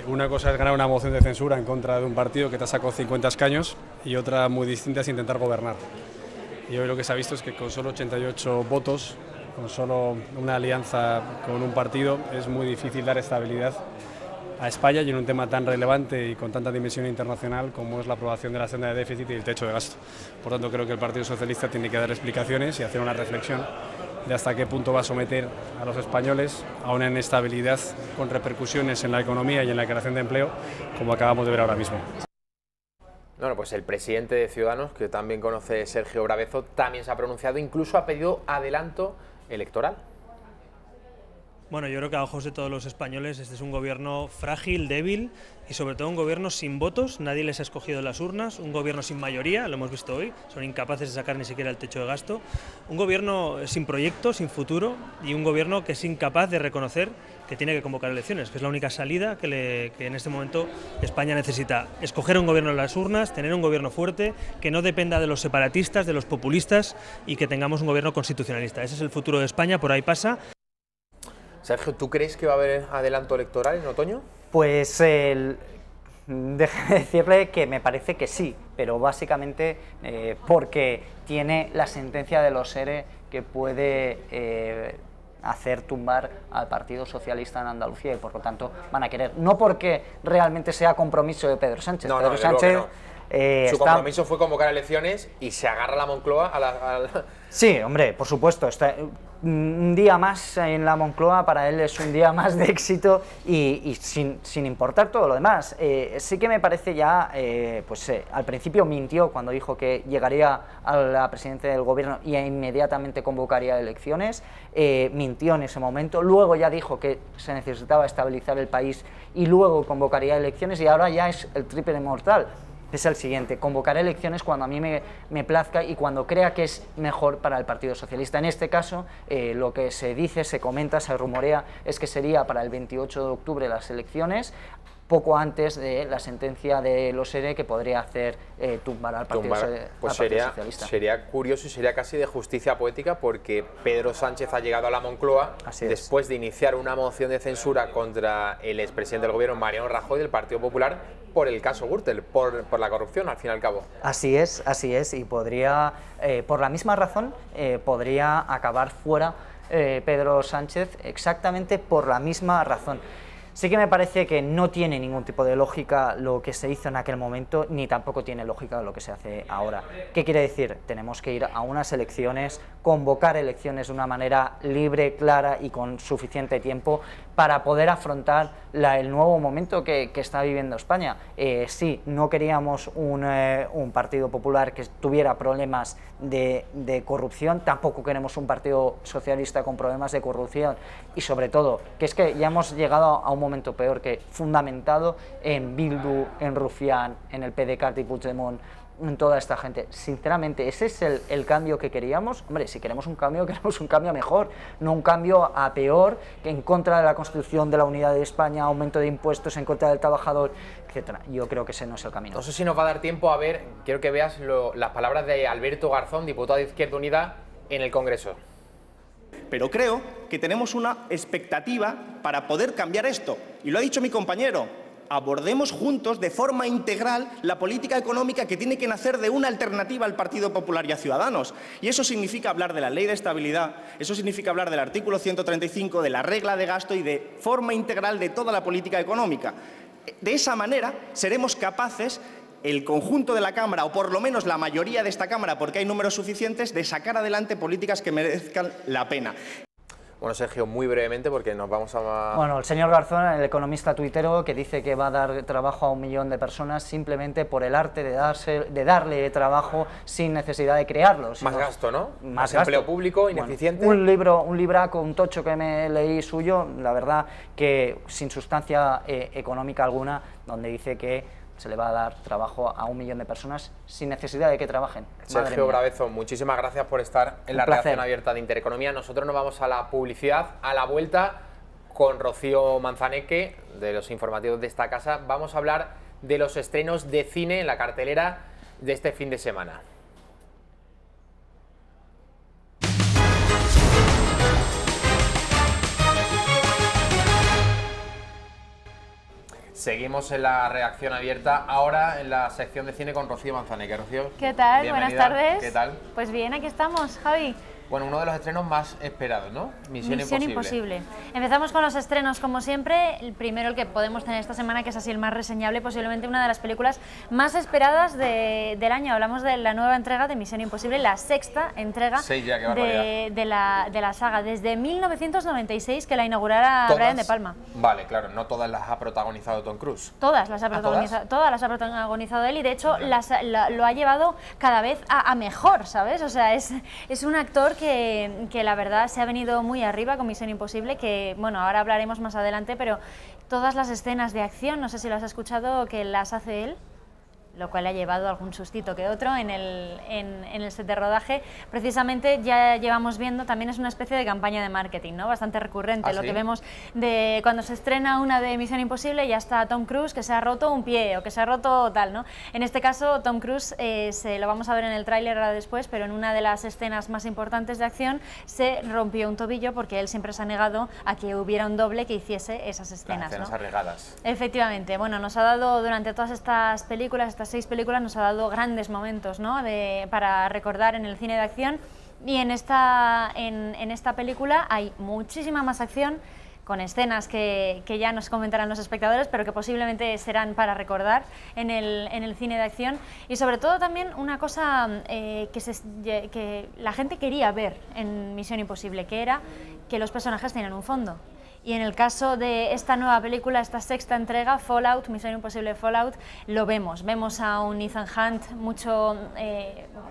una cosa es ganar una moción de censura en contra de un partido que te ha sacado 50 escaños, y otra muy distinta es intentar gobernar. Y hoy lo que se ha visto es que con solo 88 votos, con solo una alianza con un partido, es muy difícil dar estabilidad a España, y en un tema tan relevante y con tanta dimensión internacional como es la aprobación de la senda de déficit y el techo de gasto. Por tanto, creo que el Partido Socialista tiene que dar explicaciones y hacer una reflexión de hasta qué punto va a someter a los españoles a una inestabilidad con repercusiones en la economía y en la creación de empleo, como acabamos de ver ahora mismo. Bueno, pues el presidente de Ciudadanos, que también conoce Sergio Bravezo, también se ha pronunciado, incluso ha pedido adelanto electoral. Bueno, yo creo que a ojos de todos los españoles este es un gobierno frágil, débil y sobre todo un gobierno sin votos, nadie les ha escogido en las urnas, un gobierno sin mayoría, lo hemos visto hoy, son incapaces de sacar ni siquiera el techo de gasto, un gobierno sin proyecto, sin futuro y un gobierno que es incapaz de reconocer que tiene que convocar elecciones, que es la única salida que en este momento España necesita. Escoger un gobierno en las urnas, tener un gobierno fuerte, que no dependa de los separatistas, de los populistas y que tengamos un gobierno constitucionalista. Ese es el futuro de España, por ahí pasa. Sergio, ¿tú crees que va a haber adelanto electoral en otoño? Pues déjame decirle que me parece que sí, pero básicamente porque tiene la sentencia de los ERE que puede hacer tumbar al Partido Socialista en Andalucía y por lo tanto van a querer, no porque realmente sea compromiso de Pedro Sánchez. No, Pedro Sánchez su compromiso fue convocar elecciones y se agarra la Moncloa a la... Sí, hombre, por supuesto. Un día más en la Moncloa para él es un día más de éxito y sin importar todo lo demás. Sí que me parece ya, al principio mintió cuando dijo que llegaría a la presidencia del gobierno y inmediatamente convocaría elecciones. Mintió en ese momento, luego ya dijo que se necesitaba estabilizar el país y luego convocaría elecciones y ahora ya es el triple mortal. Es el siguiente: convocaré elecciones cuando a mí me plazca y cuando crea que es mejor para el Partido Socialista. En este caso, lo que se dice, se comenta, se rumorea, es que sería para el 28 de octubre las elecciones, poco antes de la sentencia de los ERE que podría hacer tumbar al Partido Socialista. Sería curioso y sería casi de justicia poética porque Pedro Sánchez ha llegado a la Moncloa después de iniciar una moción de censura contra el expresidente del gobierno, Mariano Rajoy, del Partido Popular, por el caso Gürtel, por la corrupción, al fin y al cabo. Así es, y podría, por la misma razón, podría acabar fuera Pedro Sánchez, exactamente por la misma razón. Sí que me parece que no tiene ningún tipo de lógica lo que se hizo en aquel momento, ni tampoco tiene lógica lo que se hace ahora. ¿Qué quiere decir? Tenemos que ir a unas elecciones, convocar elecciones de una manera libre, clara y con suficiente tiempo para poder afrontar el nuevo momento que está viviendo España. Sí, no queríamos un Partido Popular que tuviera problemas de corrupción, tampoco queremos un Partido Socialista con problemas de corrupción y sobre todo, que es que ya hemos llegado a un momento peor, que fundamentado en Bildu, en Rufián, en el PDeCAT y Puigdemont, en toda esta gente. Sinceramente, ¿ese es el cambio que queríamos? Hombre, si queremos un cambio mejor, no un cambio a peor, que en contra de la Constitución, de la unidad de España, aumento de impuestos en contra del trabajador, etcétera. Yo creo que ese no es el camino. No sé si nos va a dar tiempo a ver, quiero que veas las palabras de Alberto Garzón, diputado de Izquierda Unida en el Congreso. Pero creo que tenemos una expectativa para poder cambiar esto. Y lo ha dicho mi compañero. Abordemos juntos de forma integral la política económica que tiene que nacer de una alternativa al Partido Popular y a Ciudadanos. Y eso significa hablar de la ley de estabilidad, eso significa hablar del artículo 135, de la regla de gasto y de forma integral de toda la política económica. De esa manera seremos capaces, el conjunto de la Cámara, o por lo menos la mayoría de esta Cámara, porque hay números suficientes, de sacar adelante políticas que merezcan la pena. Bueno, Sergio, muy brevemente, porque nos vamos a... Bueno, el señor Garzón, el economista tuitero, que dice que va a dar trabajo a 1 millón de personas simplemente por el arte de darle trabajo sin necesidad de crearlo. Más gasto, ¿no? Más empleo gasto. público, ineficiente. Bueno, un libraco, un tocho que me leí suyo, la verdad que sin sustancia económica alguna, donde dice que se le va a dar trabajo a 1 millón de personas sin necesidad de que trabajen. Sergio Bravezo, muchísimas gracias por estar en la redacción abierta de Intereconomía. Nosotros nos vamos a la publicidad, a la vuelta con Rocío Manzaneque, de los informativos de esta casa. Vamos a hablar de los estrenos de cine en la cartelera de este fin de semana. Seguimos en la redacción abierta, ahora en la sección de cine con Rocío Manzaneque. Rocío, ¿qué tal? Bienvenida. Buenas tardes. ¿Qué tal? Pues bien, aquí estamos, Javi. Bueno, uno de los estrenos más esperados, ¿no? Misión Imposible. Empezamos con los estrenos, como siempre. El primero, el que podemos tener esta semana, que es así el más reseñable, posiblemente una de las películas más esperadas del año. Hablamos de la nueva entrega de Misión Imposible, la sexta entrega de la saga, desde 1996, que la inaugurara Brian De Palma. Vale, claro, no todas las ha protagonizado Tom Cruise. Todas las ha protagonizado él, y de hecho lo ha llevado cada vez a mejor, ¿sabes? O sea, es un actor que la verdad se ha venido muy arriba con Misión Imposible, que bueno, ahora hablaremos más adelante, pero todas las escenas de acción, no sé si las has escuchado, que las hace él, lo cual le ha llevado algún sustito que otro en el set de rodaje. Precisamente ya llevamos viendo, también es una especie de campaña de marketing, ¿no? Bastante recurrente. ¿Ah, lo sí? que vemos de cuando se estrena una de Misión Imposible, ya está Tom Cruise que se ha roto un pie o que se ha roto tal, ¿no? En este caso Tom Cruise, lo vamos a ver en el tráiler ahora después, pero en una de las escenas más importantes de acción se rompió un tobillo, porque él siempre se ha negado a que hubiera un doble que hiciese esas escenas, Las escenas ¿no? arriesgadas. Efectivamente. Bueno, nos ha dado durante todas estas películas, estas 6 películas, nos ha dado grandes momentos, ¿no? Para recordar en el cine de acción, y en esta película hay muchísima más acción, con escenas que ya nos comentarán los espectadores, pero que posiblemente serán para recordar en el cine de acción. Y sobre todo también una cosa que la gente quería ver en Misión Imposible, que era que los personajes tenían un fondo. Y en el caso de esta nueva película, esta sexta entrega, Fallout, Misión Imposible Fallout, lo vemos. Vemos a un Ethan Hunt mucho,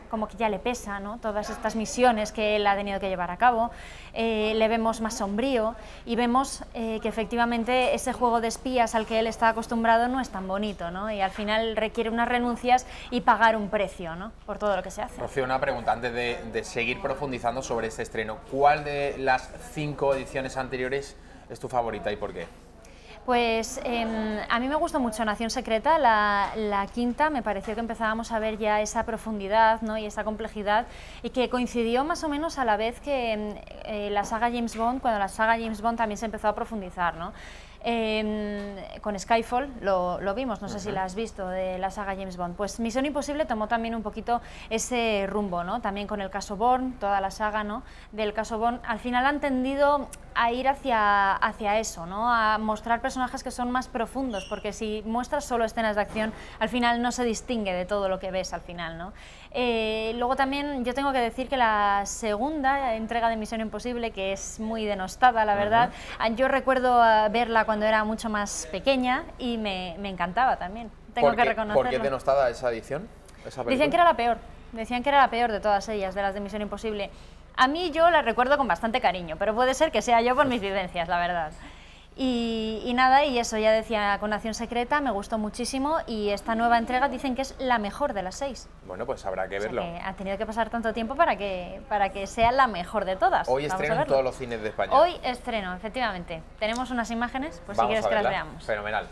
como que ya le pesa, ¿no? Todas estas misiones que él ha tenido que llevar a cabo. Le vemos más sombrío, y vemos que efectivamente ese juego de espías al que él está acostumbrado no es tan bonito, ¿no? Y al final requiere unas renuncias y pagar un precio, ¿no? Por todo lo que se hace. Rocío, una pregunta antes de seguir profundizando sobre este estreno. ¿Cuál de las 5 ediciones anteriores es tu favorita y por qué? Pues a mí me gustó mucho Nación Secreta, la quinta. Me pareció que empezábamos a ver ya esa profundidad, ¿no? Y esa complejidad, y que coincidió más o menos a la vez que la saga James Bond, cuando la saga James Bond también se empezó a profundizar, ¿no? Con Skyfall lo vimos, no sé si la has visto, de la saga James Bond. Pues Misión Imposible tomó también un poquito ese rumbo, ¿no? También con el caso Bourne, toda la saga, ¿no? Del caso Bourne, al final han tendido a ir hacia eso, ¿no? A mostrar personajes que son más profundos, porque si muestras solo escenas de acción, al final no se distingue de todo lo que ves al final, ¿no? Luego también yo tengo que decir que la segunda entrega de Misión Imposible, que es muy denostada, la verdad, yo recuerdo verla cuando era mucho más pequeña y me encantaba también, tengo que reconocerlo. ¿Por qué denostada esa edición? Decían que era la peor, de todas ellas, de las de Misión Imposible. A mí yo la recuerdo con bastante cariño, pero puede ser que sea yo por mis vivencias, la verdad. Y nada, y eso ya decía, con Nación Secreta me gustó muchísimo, y esta nueva entrega dicen que es la mejor de las 6. Bueno, pues habrá que verlo. O sea, que ha tenido que pasar tanto tiempo para que sea la mejor de todas. Hoy estreno en todos los cines de España. Hoy estreno, efectivamente. Tenemos unas imágenes, pues si quieres que las veamos. Fenomenal.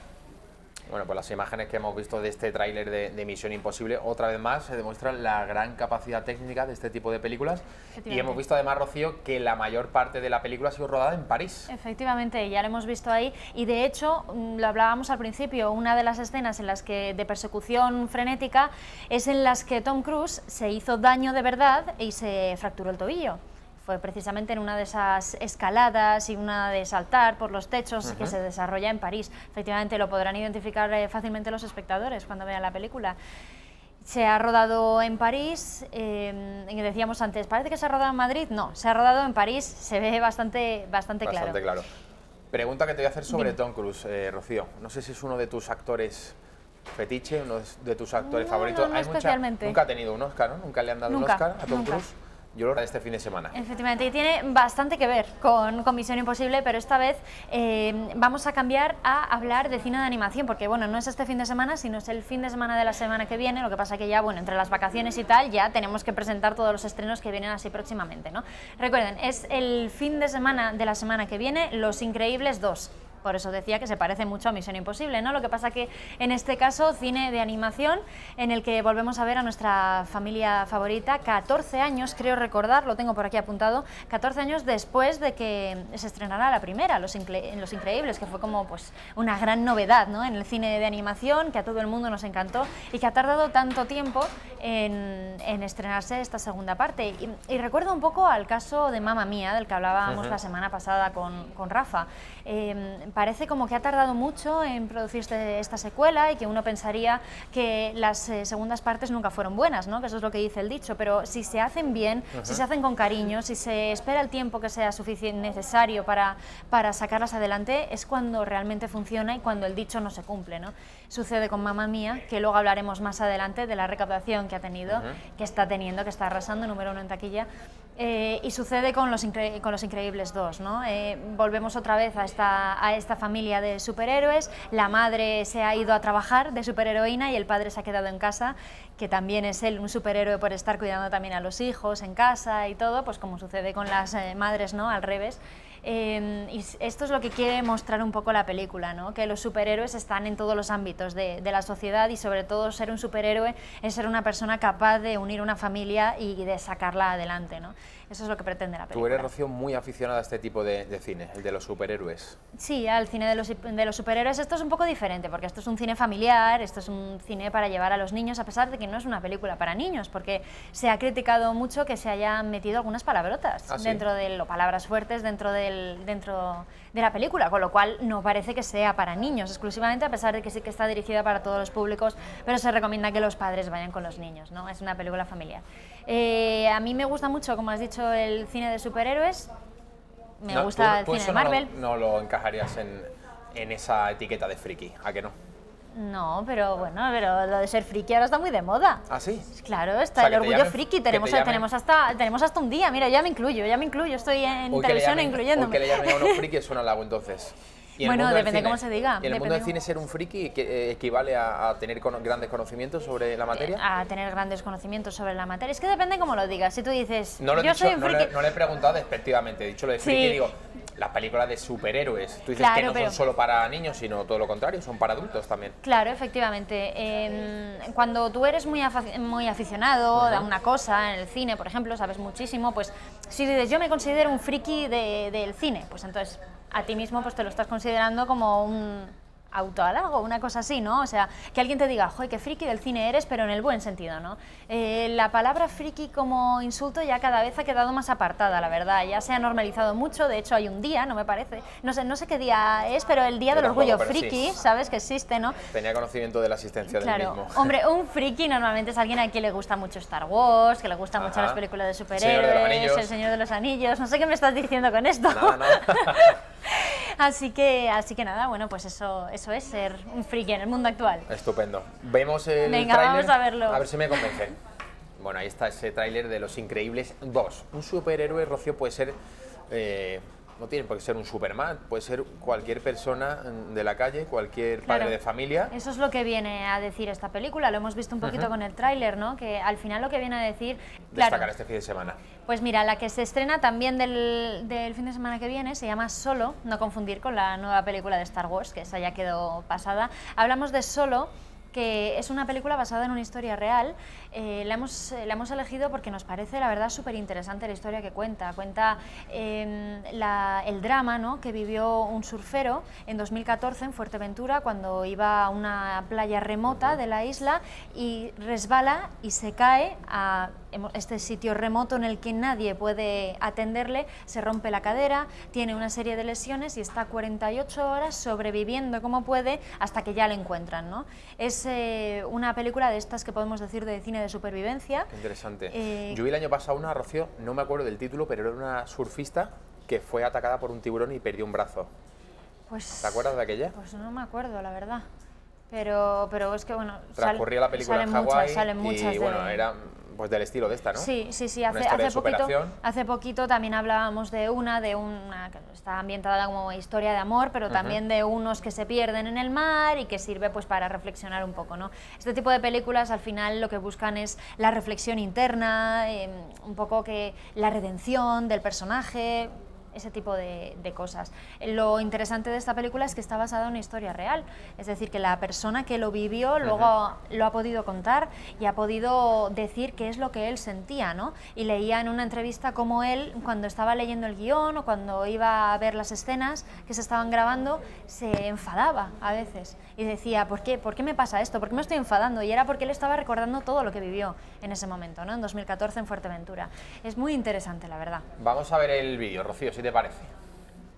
Bueno, pues las imágenes que hemos visto de este tráiler de Misión Imposible, otra vez más se demuestra la gran capacidad técnica de este tipo de películas, y hemos visto además, Rocío, que la mayor parte de la película ha sido rodada en París. Efectivamente, ya lo hemos visto ahí, y de hecho, lo hablábamos al principio, una de las escenas en las que de persecución frenética es en las que Tom Cruise se hizo daño de verdad y se fracturó el tobillo. Fue precisamente en una de esas escaladas y una de saltar por los techos que se desarrolla en París. Efectivamente, lo podrán identificar fácilmente los espectadores cuando vean la película. Se ha rodado en París, y decíamos antes, ¿parece que se ha rodado en Madrid? No, se ha rodado en París, se ve bastante claro. Bastante claro. Pregunta que te voy a hacer sobre Tom Cruise, Rocío. No sé si es uno de tus actores fetiche, uno de tus actores favoritos. No especialmente. Nunca ha tenido un Oscar, ¿no? Nunca le han dado un Oscar a Tom Cruise. Yo lo haré este fin de semana. Efectivamente, y tiene bastante que ver con Misión Imposible, pero esta vez vamos a cambiar a hablar de cine de animación, porque bueno, no es este fin de semana, sino es el fin de semana de la semana que viene. Lo que pasa que ya, bueno, entre las vacaciones y tal, ya tenemos que presentar todos los estrenos que vienen así próximamente, ¿no? Recuerden, es el fin de semana de la semana que viene, Los Increíbles 2. Por eso decía que se parece mucho a Misión Imposible, ¿no? Lo que pasa que en este caso, cine de animación, en el que volvemos a ver a nuestra familia favorita, 14 años, creo recordar, lo tengo por aquí apuntado, 14 años después de que se estrenara la primera, Los Increíbles, que fue como pues una gran novedad, ¿no? En el cine de animación, que a todo el mundo nos encantó, y que ha tardado tanto tiempo en estrenarse esta segunda parte. Y recuerdo un poco al caso de Mamma Mía, del que hablábamos la semana pasada con Rafa. Parece como que ha tardado mucho en producirse esta secuela y que uno pensaría que las segundas partes nunca fueron buenas, ¿no? Que eso es lo que dice el dicho, pero si se hacen bien, si se hacen con cariño, si se espera el tiempo que sea suficiente, necesario para sacarlas adelante, es cuando realmente funciona y cuando el dicho no se cumple, ¿no? Sucede con Mamma Mía, que luego hablaremos más adelante de la recaudación que ha tenido, que está teniendo, que está arrasando, número 1 en taquilla. Y sucede con Los Increíbles 2, ¿no? Volvemos otra vez a esta familia de superhéroes. La madre se ha ido a trabajar de superheroína y el padre se ha quedado en casa, que también es él un superhéroe por estar cuidando también a los hijos en casa y todo, pues como sucede con las madres, ¿no? Al revés. Y esto es lo que quiere mostrar un poco la película, ¿no? Que los superhéroes están en todos los ámbitos de la sociedad y sobre todo ser un superhéroe es ser una persona capaz de unir una familia y de sacarla adelante, ¿no? Eso es lo que pretende la película. Tú eres, Rocío, muy aficionada a este tipo de cine, el de los superhéroes. Sí, al cine de los superhéroes. Esto es un poco diferente, porque esto es un cine familiar, esto es un cine para llevar a los niños, a pesar de que no es una película para niños, porque se ha criticado mucho que se hayan metido algunas palabrotas dentro de palabras fuertes dentro de la película, con lo cual no parece que sea para niños exclusivamente, a pesar de que sí que está dirigida para todos los públicos, pero se recomienda que los padres vayan con los niños, ¿no? Es una película familiar. A mí me gusta mucho, como has dicho, el cine de superhéroes, me gusta el cine de Marvel. No lo encajarías en esa etiqueta de friki, ¿a que no? No, pero bueno, pero lo de ser friki ahora está muy de moda. ¿Ah, sí? Claro, está el orgullo friki, tenemos hasta un día, mira, ya me incluyo, estoy en televisión incluyéndome. ¿Por qué le llamen a uno friki? Suena al agua entonces. Bueno, depende cómo se diga. ¿Y en el mundo del cine ser un friki equivale a tener grandes conocimientos sobre la materia? A tener grandes conocimientos sobre la materia. Es que depende cómo lo digas. Si tú dices, soy un friki... No le he preguntado despectivamente, he dicho lo de friki, digo, las películas de superhéroes. Tú dices que no son solo para niños, sino todo lo contrario, son para adultos también. Claro, efectivamente. Cuando tú eres muy aficionado a una cosa, en el cine, por ejemplo, sabes muchísimo, pues si dices, yo me considero un friki del cine, pues entonces a ti mismo pues te lo estás considerando como un autohalago, una cosa así, ¿no? O sea, que alguien te diga, joder, qué friki del cine eres, pero en el buen sentido, ¿no? La palabra friki como insulto ya cada vez ha quedado más apartada, la verdad, ya se ha normalizado mucho, de hecho hay un día, no me parece, no sé qué día es, pero el Día del Orgullo Friki, ¿sabes? Que existe, ¿no? Tenía conocimiento de la existencia del mismo. Hombre, un friki normalmente es alguien a quien le gusta mucho Star Wars, que le gustan mucho las películas de superhéroes, El Señor de los Anillos, no sé qué me estás diciendo con esto. Nada. Así que nada, bueno, pues eso es ser un friki en el mundo actual. Estupendo. Vemos el Venga, tráiler. vamos a verlo. A ver si me convencen. Bueno, ahí está ese tráiler de Los Increíbles 2. Un superhéroe, Rocío, puede ser... no tiene por qué ser un Superman, puede ser cualquier persona de la calle, cualquier padre de familia. Eso es lo que viene a decir esta película, lo hemos visto un poquito con el tráiler, ¿no? Que al final lo que viene a decir... Destacar este fin de semana. Pues mira, la que se estrena también del fin de semana que viene se llama Solo, no confundir con la nueva película de Star Wars, que esa ya quedó pasada. Hablamos de Solo, que es una película basada en una historia real. La hemos elegido porque nos parece, la verdad, súper interesante la historia que cuenta. Cuenta el drama, ¿no?, que vivió un surfero en 2014 en Fuerteventura, cuando iba a una playa remota de la isla y resbala y se cae a este sitio remoto en el que nadie puede atenderle, se rompe la cadera, tiene una serie de lesiones y está 48 horas sobreviviendo como puede hasta que ya le encuentran, ¿no? Es una película de estas que podemos decir de cine de supervivencia. Interesante. Yo vi el año pasado una, Rocío, no me acuerdo del título, pero era una surfista que fue atacada por un tiburón y perdió un brazo. Pues, ¿te acuerdas de aquella? Pues no me acuerdo, la verdad. Pero es que, bueno... Transcurría la película en Hawái y, bueno, de... era... pues del estilo de esta, ¿no? Sí, hace poquito también hablábamos de una que está ambientada como historia de amor, pero también de unos que se pierden en el mar y que sirve pues para reflexionar un poco, ¿no? Este tipo de películas al final lo que buscan es la reflexión interna, un poco que la redención del personaje. ese tipo de cosas. Lo interesante de esta película es que está basada en una historia real, es decir, que la persona que lo vivió luego lo ha podido contar y ha podido decir qué es lo que él sentía, ¿no? Y leía en una entrevista cómo él, cuando estaba leyendo el guión o cuando iba a ver las escenas que se estaban grabando, se enfadaba a veces y decía, ¿por qué me pasa esto? ¿Por qué me estoy enfadando? Y era porque él estaba recordando todo lo que vivió en ese momento, ¿no? En 2014 en Fuerteventura. Es muy interesante, la verdad. Vamos a ver el vídeo, Rocío, si te parece.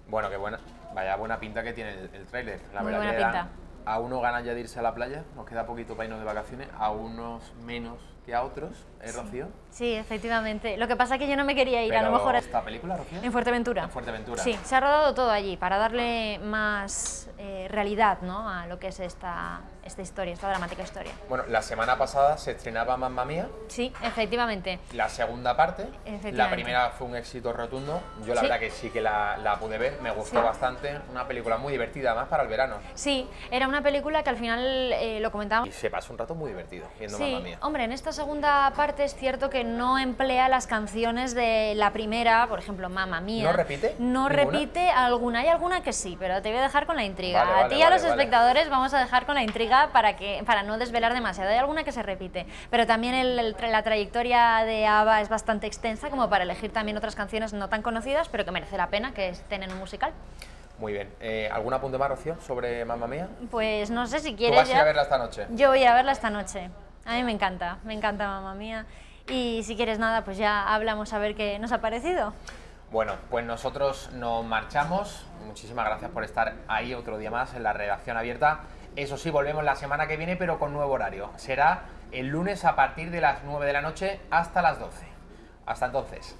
Bueno, qué buena, vaya buena pinta que tiene el tráiler. La muy verdad buena que pinta. A uno ganas ya de irse a la playa, nos queda poquito para irnos de vacaciones, a unos menos que a otros, Rocío? Sí, efectivamente. Lo que pasa es que yo no me quería ir, Pero a lo mejor... ¿esta película, Rocío? En Fuerteventura. En Fuerteventura. Sí, se ha rodado todo allí para darle más realidad, ¿no?, a lo que es esta historia, esta dramática historia. Bueno, la semana pasada se estrenaba Mamma Mía. Sí, efectivamente. La segunda parte. La primera fue un éxito rotundo. Yo la verdad que sí que la pude ver, me gustó bastante. Una película muy divertida, además para el verano. Sí, era una película que al final lo comentábamos. Y se pasó un rato muy divertido viendo Mamma Mía. Hombre, en esta segunda parte es cierto que no emplea las canciones de la primera, por ejemplo, Mamma Mía. ¿No repite? No ¿Ninguna? repite alguna, hay alguna que sí, pero te voy a dejar con la intriga. Vale, a ti y a los espectadores vamos a dejar con la intriga para no desvelar demasiado. Hay alguna que se repite, pero también la trayectoria de ABBA es bastante extensa como para elegir también otras canciones no tan conocidas, pero que merece la pena que estén en un musical. Muy bien. ¿Algún apunte más, Rocío, sobre Mamma Mía? Pues no sé si quieres. ¿Tú vas a ir a verla esta noche? Yo voy a ir a verla esta noche. A mí me encanta Mamma Mía. Y si quieres nada, pues ya hablamos a ver qué nos ha parecido. Bueno, pues nosotros nos marchamos. Muchísimas gracias por estar ahí otro día más en la redacción abierta. Eso sí, volvemos la semana que viene, pero con nuevo horario. Será el lunes a partir de las 9 de la noche hasta las 12. Hasta entonces.